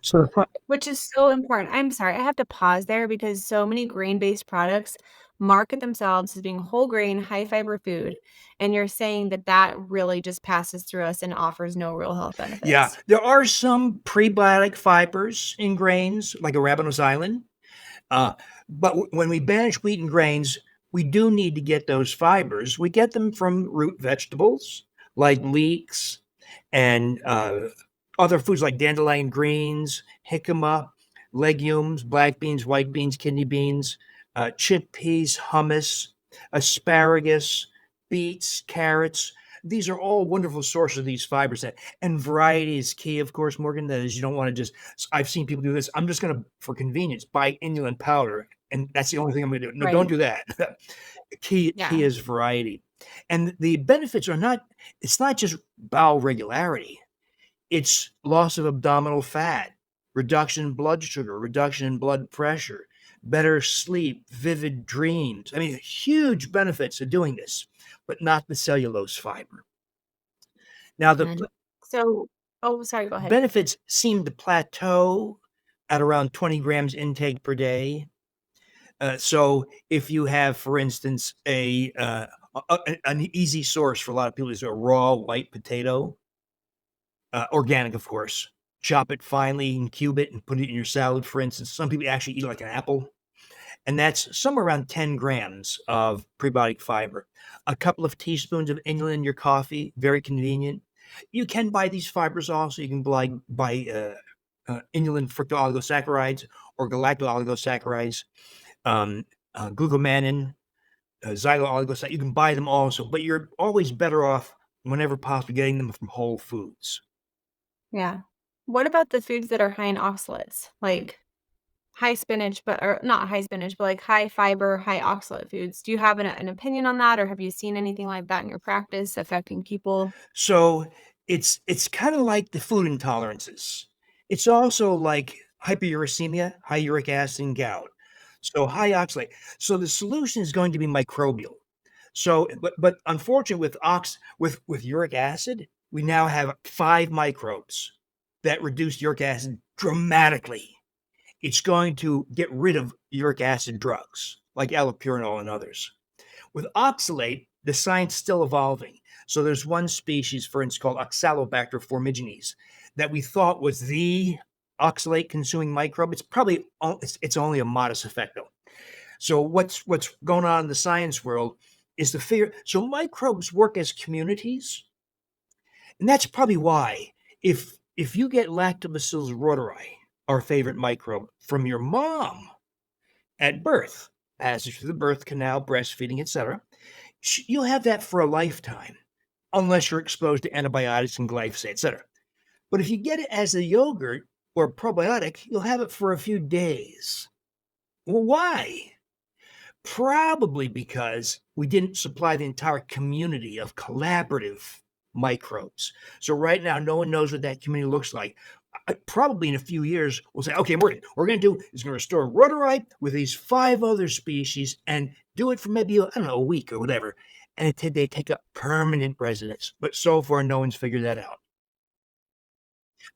So Which is so important. I'm sorry, I have to pause there because so many grain-based products market themselves as being whole grain, high fiber food, and you're saying that that really just passes through us and offers no real health yeah, benefits. there are some prebiotic fibers in grains, like arabinose island. But when we banish wheat and grains, we do need to get those fibers. We get them from root vegetables like leeks and other foods like dandelion greens, jicama, legumes, black beans, white beans, kidney beans, chickpeas, hummus, asparagus, beets, carrots. These are all wonderful sources of these fibers. And variety is key, of course, Morgan. That is, you don't want to just, I've seen people do this. I'm just going to, for convenience, buy inulin powder. And that's the only thing I'm going to do. No, don't Right. do that. Key Yeah. is variety. And the benefits are not, it's not just bowel regularity. It's loss of abdominal fat, reduction in blood sugar, reduction in blood pressure, better sleep, vivid dreams. I mean, huge benefits of doing this, but not the cellulose fiber. Now, the And so, oh, sorry, go ahead. benefits seem to plateau at around 20 grams intake per day. So if you have, for instance, an easy source for a lot of people is a raw white potato, organic, of course. Chop it finely and cube it and put it in your salad, for instance. Some people actually eat like an apple, and that's somewhere around 10 grams of prebiotic fiber. A couple of teaspoons of inulin in your coffee, very convenient. You can buy these fibers also. You can buy inulin fructooligosaccharides or galacto-oligosaccharides, glucomannan, xylo you can buy them also, but you're always better off whenever possible getting them from Whole Foods. Yeah. What about the foods that are high in oxalates? Like high spinach, but or not high spinach, but like high fiber, high oxalate foods. Do you have an opinion on that, or have you seen anything like that in your practice affecting people? So it's kind of like the food intolerances. It's also like hyperuricemia, high uric acid, and gout. So high oxalate. So the solution is going to be microbial. So, but unfortunately, with uric acid, we now have 5 microbes that reduce uric acid dramatically. It's going to get rid of uric acid drugs like allopurinol and others. With oxalate, the science is still evolving. So there's one species, for instance, called Oxalobacter formigenes that we thought was the oxalate consuming microbe. It's probably it's only a modest effect though. So what's going on in the science world is the fear. So microbes work as communities, and that's probably why if you get Lactobacillus reuteri, our favorite microbe, from your mom at birth, passage through the birth canal, breastfeeding, etc., you'll have that for a lifetime, unless you're exposed to antibiotics and glyphosate, etc. But if you get it as a yogurt or a probiotic, you'll have it for a few days. Well, why? Probably because we didn't supply the entire community of collaborative microbes. So right now, no one knows what that community looks like. Probably in a few years, we'll say, okay, we're going to do is going to restore rhodorite with these 5 other species and do it for maybe, I don't know, a week or whatever. And they take up permanent residence. But so far, no one's figured that out.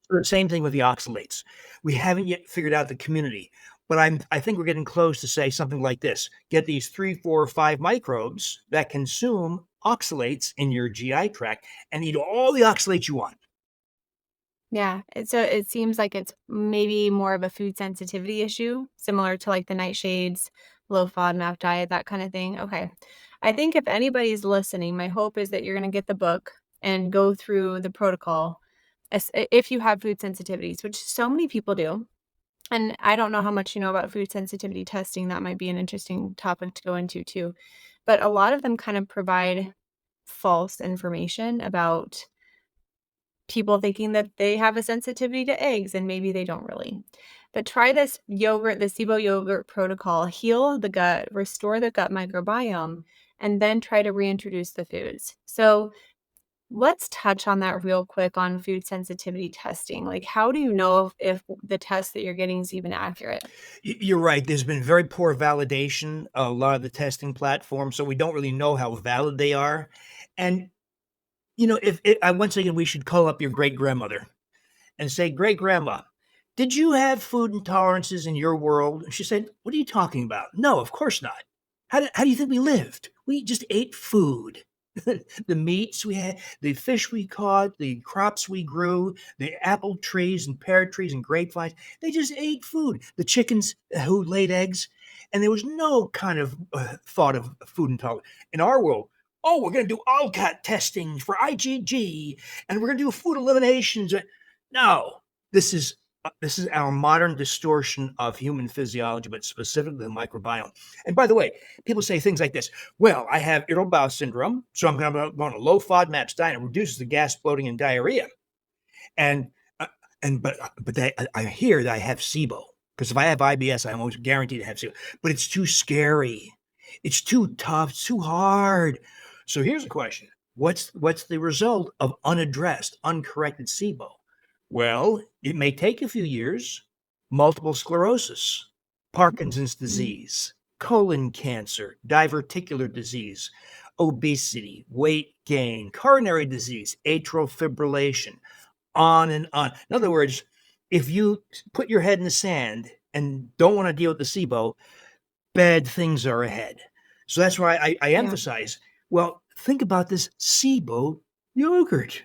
So the same thing with the oxalates. We haven't yet figured out the community, but I think we're getting close to say something like this: get these 3, 4, or 5 microbes that consume oxalates in your GI tract and eat all the oxalates you want. Yeah, so it seems like it's maybe more of a food sensitivity issue, similar to like the nightshades, low FODMAP diet, that kind of thing. Okay. I think if anybody's listening, my hope is that you're going to get the book and go through the protocol if you have food sensitivities, which so many people do. And I don't know how much you know about food sensitivity testing. That might be an interesting topic to go into too. But a lot of them kind of provide false information about people thinking that they have a sensitivity to eggs, and maybe they don't really. But try this yogurt, the SIBO yogurt protocol, heal the gut, restore the gut microbiome, and then try to reintroduce the foods. So let's touch on that real quick on food sensitivity testing. Like, how do you know if the test that you're getting is even accurate? You're right. There's been very poor validation of a lot of the testing platforms, so we don't really know how valid they are. And if once again, we should call up your great grandmother and say, "Great grandma, did you have food intolerances in your world?" And she said, "What are you talking about? No, of course not. How do you think we lived? We just ate food." The meats we had, the fish we caught, the crops we grew, the apple trees and pear trees and grapevines, they just ate food. The chickens who laid eggs, and there was no kind of thought of food intolerance. In our world, oh, we're going to do ALCAT testing for IgG, and we're going to do food eliminations. No, this is our modern distortion of human physiology, but specifically the microbiome. And by the way, people say things like this: "Well, I have irritable bowel syndrome, so I'm going to go on a low FODMAPs diet. It reduces the gas, bloating, and diarrhea." And I hear that I have SIBO, because if I have IBS, I'm almost guaranteed to have SIBO. But it's too scary. It's too tough. It's too hard. So here's a question: what's the result of unaddressed, uncorrected SIBO? Well, it may take a few years: multiple sclerosis, Parkinson's disease, colon cancer, diverticular disease, obesity, weight gain, coronary disease, atrial fibrillation, on and on. In other words, if you put your head in the sand and don't want to deal with the SIBO, bad things are ahead. So that's why I Yeah. emphasize, well, think about this SIBO yogurt.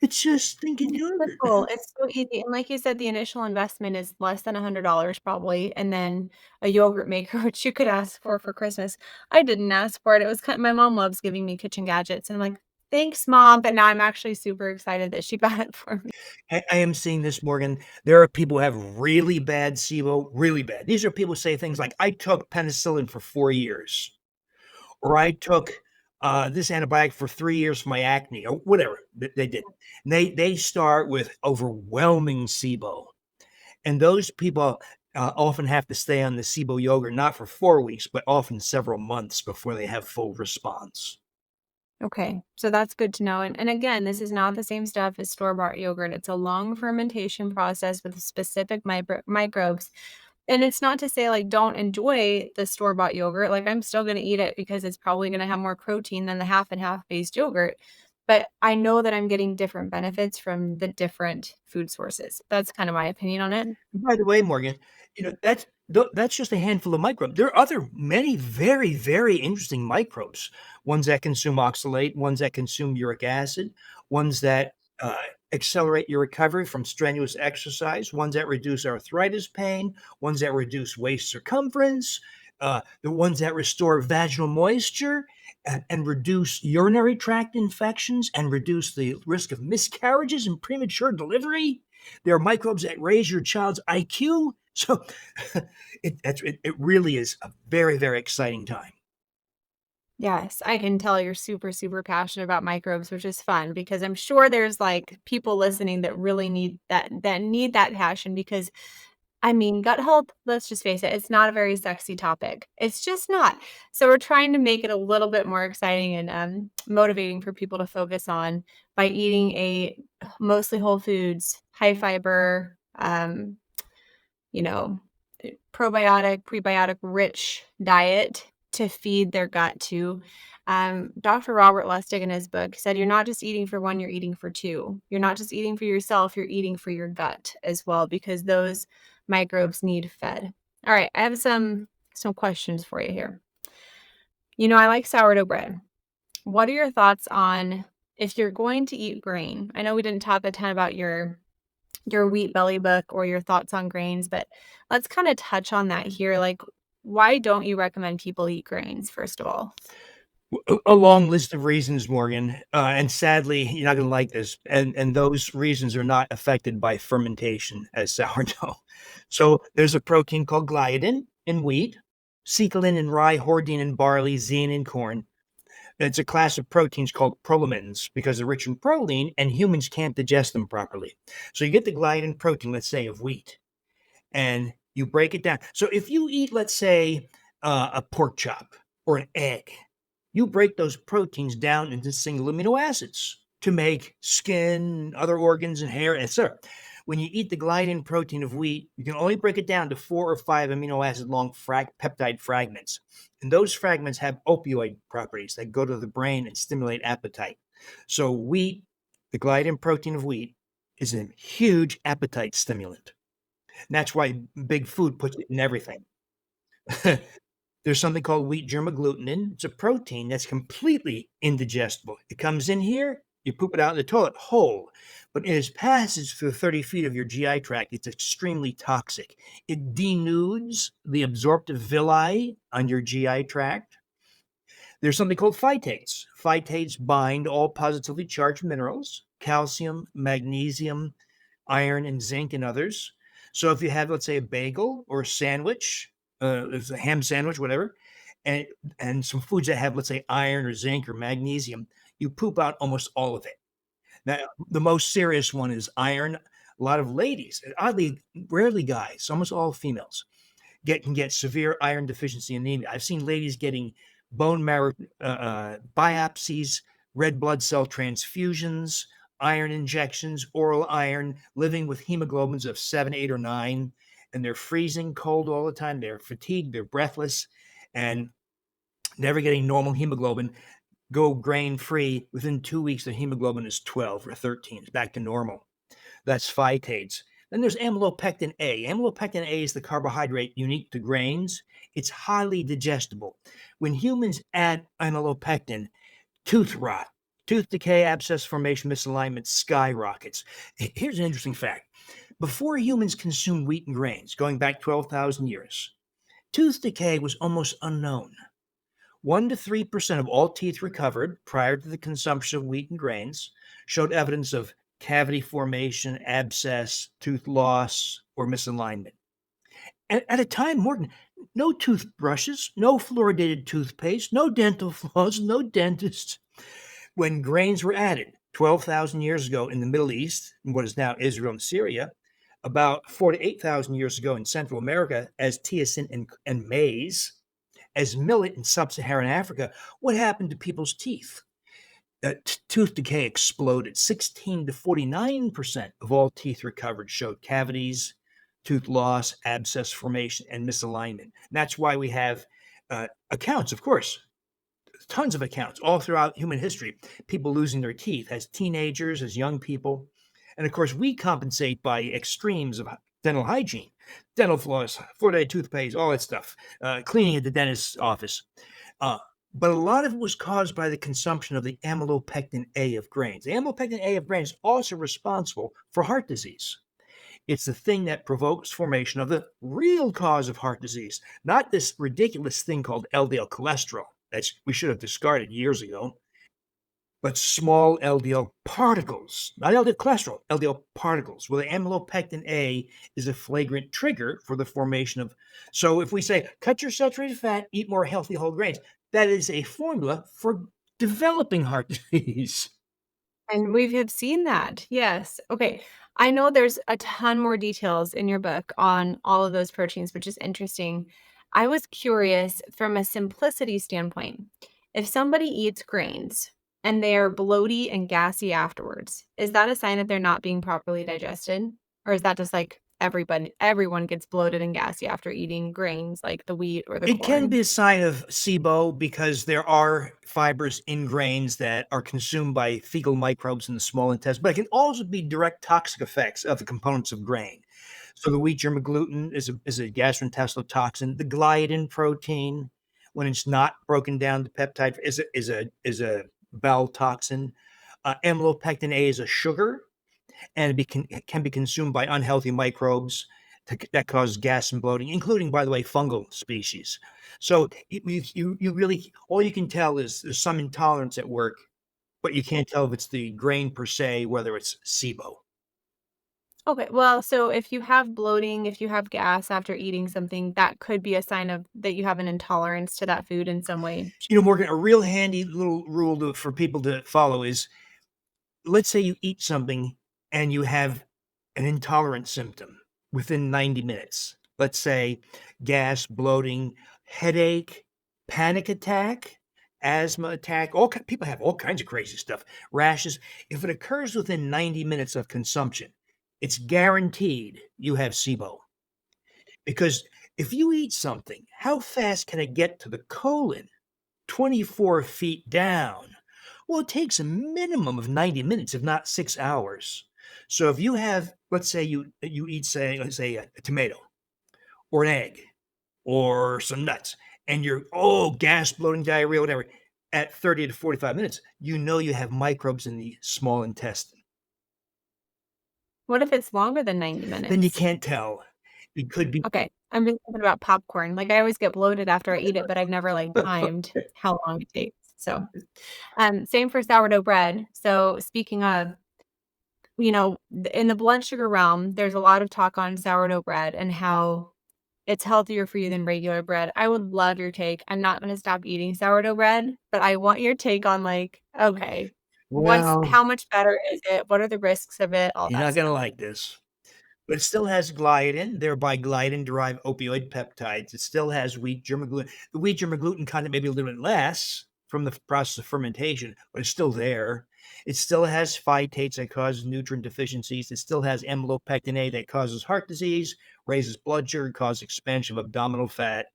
It's just thinking It's yogurt. simple, it's so easy, and like you said, the initial investment is less than $100 probably, and then a yogurt maker, which you could ask for Christmas. I didn't ask for it, it was kind my mom loves giving me kitchen gadgets, and I'm like, "Thanks, mom," but now I'm actually super excited that she got it for me. I am seeing this, Morgan. There are people who have really bad SIBO, really bad. These are people who say things like, "I took penicillin for 4 years," or I took this antibiotic for 3 years for my acne, or whatever they did. And they start with overwhelming SIBO, and those people often have to stay on the SIBO yogurt not for 4 weeks, but often several months before they have full response. Okay, so that's good to know. And again, this is not the same stuff as store-bought yogurt. It's a long fermentation process with specific microbes. And it's not to say like don't enjoy the store-bought yogurt. Like I'm still going to eat it because it's probably going to have more protein than the half and half based yogurt. But I know that I'm getting different benefits from the different food sources. That's kind of my opinion on it. By the way, Morgan, that's just a handful of microbes. There are other many very, very interesting microbes. Ones that consume oxalate, ones that consume uric acid, ones that accelerate your recovery from strenuous exercise, ones that reduce arthritis pain, ones that reduce waist circumference, the ones that restore vaginal moisture and reduce urinary tract infections and reduce the risk of miscarriages and premature delivery. There are microbes that raise your child's IQ. So it really is a very, very exciting time. Yes, I can tell you're super, super passionate about microbes, which is fun because I'm sure there's like people listening that really need that passion because I mean, gut health, let's just face it, it's not a very sexy topic. It's just not. So we're trying to make it a little bit more exciting and motivating for people to focus on by eating a mostly whole foods, high fiber, you know, probiotic, prebiotic rich diet to feed their gut to. Dr. Robert Lustig in his book said, you're not just eating for one, you're eating for two. You're not just eating for yourself, you're eating for your gut as well, because those microbes need fed. All right, I have some questions for you here. I like sourdough bread. What are your thoughts on if you're going to eat grain? I know we didn't talk a ton about your wheat belly book or your thoughts on grains, but let's kind of touch on that here. Like, why don't you recommend people eat grains, first of all? A long list of reasons, Morgan, and sadly, you're not going to like this. And those reasons are not affected by fermentation as sourdough. So there's a protein called gliadin in wheat, secalin in rye, hordein in barley, zein in corn. It's a class of proteins called prolamins because they're rich in protein and humans can't digest them properly. So you get the gliadin protein, let's say, of wheat, and you break it down. So if you eat, let's say, a pork chop or an egg, you break those proteins down into single amino acids to make skin, other organs, and hair, etc. When you eat the gliadin protein of wheat, you can only break it down to 4 or 5 amino acid long peptide fragments. And those fragments have opioid properties that go to the brain and stimulate appetite. So wheat, the gliadin protein of wheat, is a huge appetite stimulant. And that's why big food puts it in everything. There's something called wheat germ agglutinin. It's a protein that's completely indigestible. It comes in here, you poop it out in the toilet whole, but as it passes through 30 feet of your GI tract, it's extremely toxic. It denudes the absorptive villi on your GI tract. There's something called phytates. Phytates bind all positively charged minerals, calcium, magnesium, iron, and zinc, and others. So if you have, let's say, a bagel or a sandwich, it's a ham sandwich, whatever, and some foods that have, let's say, iron or zinc or magnesium, you poop out almost all of it. Now, the most serious one is iron. A lot of ladies, oddly, rarely guys, almost all females, can get severe iron deficiency anemia. I've seen ladies getting bone marrow biopsies, red blood cell transfusions, iron injections, oral iron, living with hemoglobins of 7, 8, or 9, and they're freezing cold all the time. They're fatigued, they're breathless, and never getting normal hemoglobin. Go grain free. Within 2 weeks, the hemoglobin is 12 or 13. It's back to normal. That's phytates. Then there's amylopectin A. Amylopectin A is the carbohydrate unique to grains. It's highly digestible. When humans add amylopectin, tooth rot, tooth decay, abscess formation, misalignment skyrockets. Here's an interesting fact. Before humans consumed wheat and grains, going back 12,000 years, tooth decay was almost unknown. 1 to 3% of all teeth recovered prior to the consumption of wheat and grains showed evidence of cavity formation, abscess, tooth loss, or misalignment. At a time, Morgan, No toothbrushes, no fluoridated toothpaste, no dental floss, no dentists. When grains were added 12,000 years ago in the Middle East, in what is now Israel and Syria, about 4 to 8,000 years ago in Central America as teosinte and maize, as millet in sub-Saharan Africa, what happened to people's teeth? Tooth decay exploded. 16 to 49% of all teeth recovered showed cavities, tooth loss, abscess formation, and misalignment. And that's why we have accounts, of course, tons of accounts all throughout human history, people losing their teeth as teenagers, as young people. And of course, we compensate by extremes of dental hygiene, dental floss, fluoridated toothpaste, all that stuff, cleaning at the dentist's office. Uh, but a lot of it was caused by the consumption of the amylopectin A of grains. The amylopectin A of grains is also responsible for heart disease. It's the thing that provokes formation of the real cause of heart disease, not this ridiculous thing called LDL cholesterol that we should have discarded years ago, but small LDL particles, not LDL cholesterol, LDL particles, where the amylopectin A is a flagrant trigger for the formation of. So if we say, cut your saturated fat, eat more healthy whole grains, that is a formula for developing heart disease. And we have seen that. Yes. Okay. I know there's a ton more details in your book on all of those proteins, which is interesting. I was curious from a simplicity standpoint, if somebody eats grains and they are bloaty and gassy afterwards, is that a sign that they're not being properly digested? Or is that just like everyone gets bloated and gassy after eating grains like the wheat or the It can corn? be a sign of SIBO because there are fibers in grains that are consumed by fecal microbes in the small intestine, but it can also be direct toxic effects of the components of grain. So the wheat germ gluten is a gastrointestinal toxin. The gliadin protein, when it's not broken down to peptide, is a bowel toxin. Amylopectin A is a sugar, and it can be consumed by unhealthy microbes that cause gas and bloating, including, by the way, fungal species. So you really, all you can tell is there's some intolerance at work, but you can't tell if it's the grain per se, whether it's SIBO. Okay, well, so if you have bloating, if you have gas after eating something, that could be a sign of that you have an intolerance to that food in some way. Morgan, a real handy little rule for people to follow is, let's say you eat something and you have an intolerant symptom within 90 minutes. Let's say gas, bloating, headache, panic attack, asthma attack. People have all kinds of crazy stuff, rashes. If it occurs within 90 minutes of consumption, it's guaranteed you have SIBO. Because if you eat something, how fast can it get to the colon? 24 feet down. Well, it takes a minimum of 90 minutes, if not 6 hours. So if you have, let's say you eat, let's say a tomato or an egg or some nuts, and you're, gas, bloating, diarrhea, whatever, at 30 to 45 minutes, you know you have microbes in the small intestine. What if it's longer than 90 Then you minutes? can't tell. It could be. Okay, I'm just thinking about popcorn. Like, I always get bloated after I eat it, but I've never, like, timed how long it takes. So, same for sourdough bread. So, speaking of, in the blood sugar realm, there's a lot of talk on sourdough bread and how it's healthier for you than regular bread. I would love your take. I'm not gonna stop eating sourdough bread, but I want your take on, like, okay, Well, how much better is it? What are the risks of it? All you're that not going to stuff. like this. But it still has gliadin, thereby gliadin-derived opioid peptides. It still has wheat germ gluten. The wheat germ gluten content may be a little bit less from the process of fermentation, but it's still there. It still has phytates that cause nutrient deficiencies. It still has amylopectin A that causes heart disease, raises blood sugar, causes expansion of abdominal fat,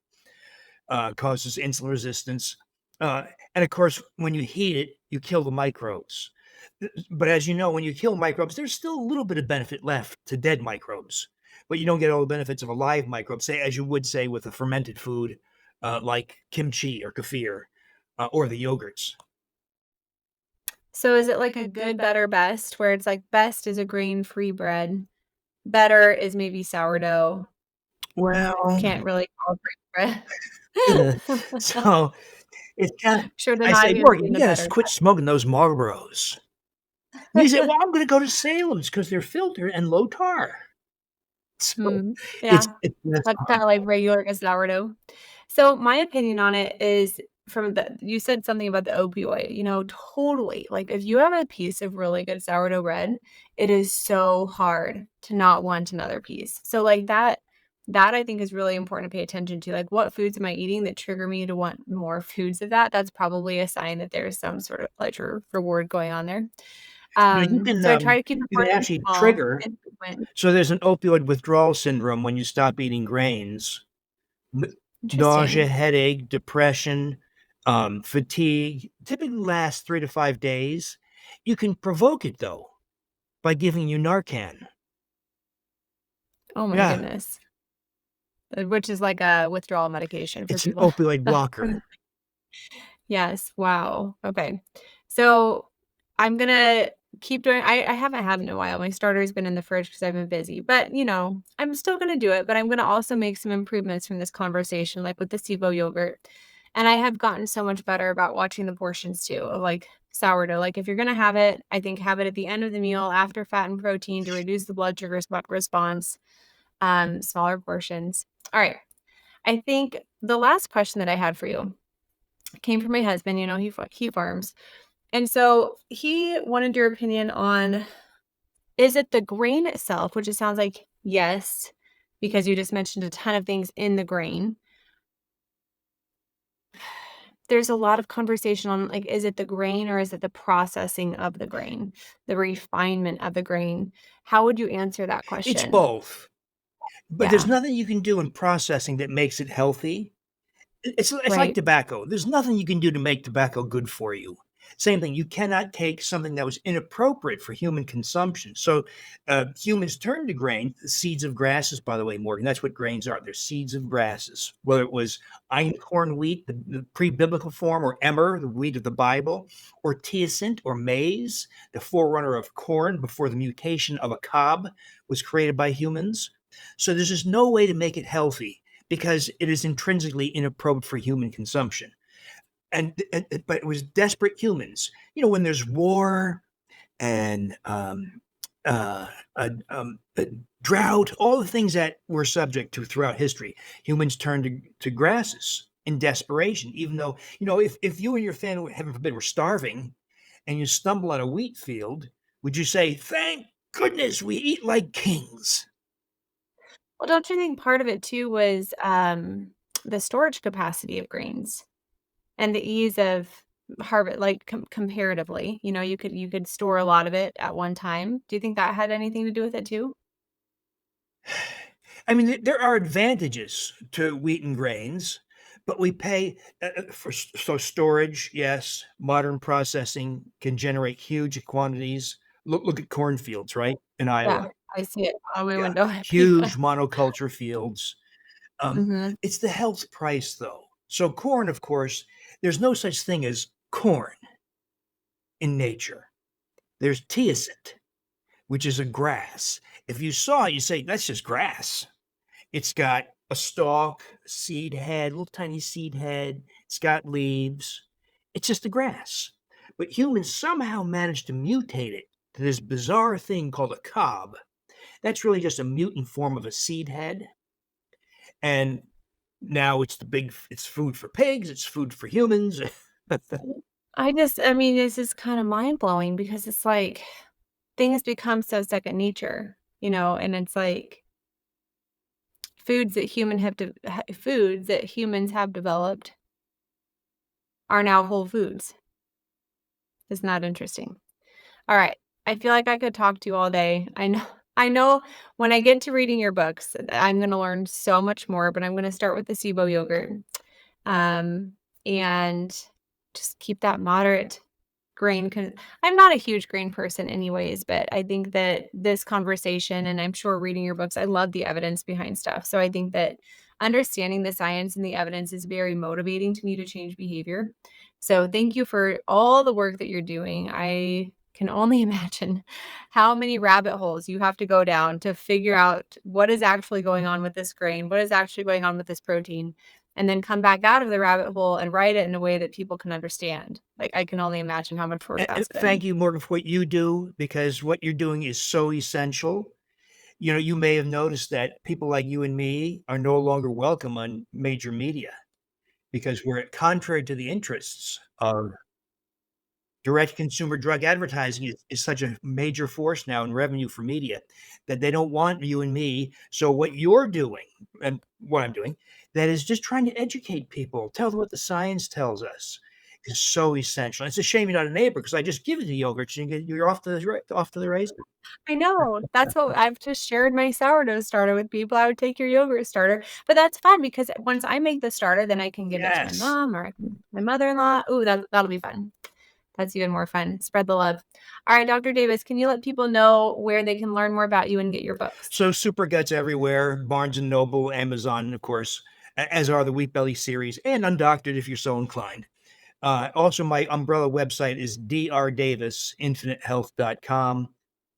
causes insulin resistance. And of course, when you heat it, you kill the microbes. But as you know, when you kill microbes, there's still a little bit of benefit left to dead microbes, but you don't get all the benefits of a live microbe, say, as you would say with a fermented food like kimchi or kefir or the yogurts. So is it like a good, better, best, where it's like best is a grain-free bread, better is maybe sourdough, Well, can't really call it bread. so it's kind of, Should I not say, even be Morgan, in you the got to better quit smoking those Marlboros. And you say, well, I'm going to go to Salem's because they're filtered and low tar. So Mm, yeah, that's that's kinda like regular as sourdough. So, my opinion on it is from the you said something about the opioid, totally, like, if you have a piece of really good sourdough bread, it is so hard to not want another piece. So, like, that I think is really important to pay attention to, like, what foods am I eating that trigger me to want more foods of that? That's probably a sign that there's some sort of pleasure reward going on there. So I try to keep the you can portion actually small trigger. and frequent. So there's an opioid withdrawal syndrome when you stop eating grains. N- Nausea, Interesting. headache, depression, fatigue typically lasts 3 to 5 days. You can provoke it though by giving you Narcan. Oh my Yeah, goodness. Which is like a withdrawal medication for it's an people. opioid blocker. Yes, wow. Okay. So, I'm gonna keep doing I haven't had it in a while. My starter's been in the fridge because 'cause I've been busy, but, I'm still gonna do it, but I'm gonna also make some improvements from this conversation, like with the SIBO yogurt, and I have gotten so much better about watching the portions too, of, like, sourdough. Like, if you're gonna have it, I think have it at the end of the meal after fat and protein to reduce the blood sugar response, smaller portions. Alright. I think the last question that I had for you came from my husband, he farms. And so he wanted your opinion on, is it the grain itself, which it sounds like yes, because you just mentioned a ton of things in the grain. There's a lot of conversation on, like, is it the grain or is it the processing of the grain, the refinement of the grain? How would you answer that It's question? both, but there's Yeah, nothing you can do in processing that makes it healthy. It's like right. tobacco. There's nothing you can do to make tobacco good for you. Same thing. You cannot take something that was inappropriate for human consumption. So humans turn to grain, the seeds of grasses, by the way, Morgan. That's what grains are. They're seeds of grasses. Whether it was einkorn wheat, the pre-biblical form, or emmer, the wheat of the Bible, or teosinte or maize, the forerunner of corn before the mutation of a cob was created by humans. So there's just no way to make it healthy because it is intrinsically inappropriate for human consumption. But it was desperate humans. When there's war and uh, drought, all the things that we're subject to throughout history, humans turned to grasses in desperation. Even though if you and your family, heaven forbid, were starving, and you stumble on a wheat field, would you say, "Thank goodness we eat like kings"? Well, don't you think part of it too was, the storage capacity of grains? And the ease of like, comparatively, you could store a lot of it at one time. Do you think that had anything to do with it too? I mean, there are advantages to wheat and grains, but we pay so storage. Yes, modern processing can generate huge quantities. Look at cornfields, right, in Yeah, Iowa. I see it on my Yeah, window, I think. huge monoculture fields. Mhm. It's the health price, though. So corn, of course, there's no such thing as corn in nature. There's teosinte, which is a grass. If you saw it, you say that's just grass. It's got a stalk, a seed head, little tiny seed head. It's got leaves. It's just a grass. But humans somehow managed to mutate it to this bizarre thing called a cob. That's really just a mutant form of a seed head. And now it's food for pigs, it's food for humans. I mean, this is kinda mind-blowing because it's like things become so second nature, and it's like foods that humans have developed are now whole foods. Isn't that interesting? All right. I feel like I could talk to you all day. I know when I get to reading your books, I'm going to learn so much more, but I'm going to start with the SIBO yogurt. Um and just keep that moderate I'm not a huge grain person anyways, but I think that this conversation and I'm sure reading your books, I love the evidence behind stuff. So I think that understanding the science and the evidence is very motivating to me to change behavior. So thank you for all the work that you're doing. I can only imagine how many rabbit holes you have to go down to figure out what is actually going on with this grain, what is actually going on with this protein, and then come back out of the rabbit hole and write it in a way that people can understand. Like, I can only imagine how much work And that's thank been. you, Morgan, for what you do because what you're doing is so essential. You may have noticed that people like you and me are no longer welcome on major media because we're contrary to the interests of direct consumer drug advertising is such a major force now in revenue for media that they don't want you and me. So what you're doing and what I'm doing, that is just trying to educate people, tell them what the science tells us is so essential. It's a shame you're not a neighbor because I just give you the yogurt and you're off to the races. I know. That's what I've just shared my sourdough starter with people. I would take your yogurt starter. But that's fun because once I make the starter, then I can give it to my Yes. mom or my mother-in-law. Ooh, that'll be fun. That's even more fun. Spread the love. All right, Dr. Davis, can you let people know where they can learn more about you and get your books? So Superguts everywhere, Barnes and Noble, Amazon, of course, as are the Wheat Belly series, and Undoctored if you're so inclined. Also, my umbrella website is drdavisinfinitehealth.com,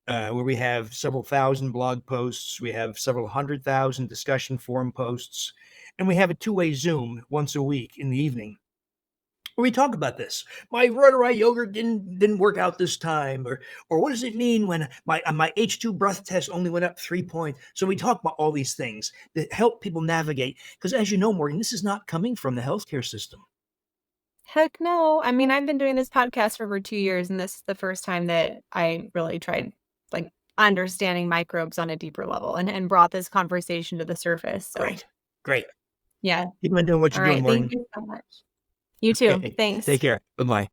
where we have several thousand blog posts. We have several 100,000 discussion forum posts, and we have a two-way Zoom once a week in the evening where we talk about this. My rotary yogurt didn't work out this time, or what does it mean when my H2 breath test only went up 3 points? So we talk about all these things that help people navigate. Because as you know, Morgan, this is not coming from the healthcare system. Heck no. I mean, I've been doing this podcast for over 2 years, and this is the first time that I really tried like understanding microbes on a deeper level and brought this conversation to the surface. So Great. yeah. Keep on doing what All you're doing, right. Thank Morgan. you so much. You too. Okay. Thanks. Take care. Bye bye.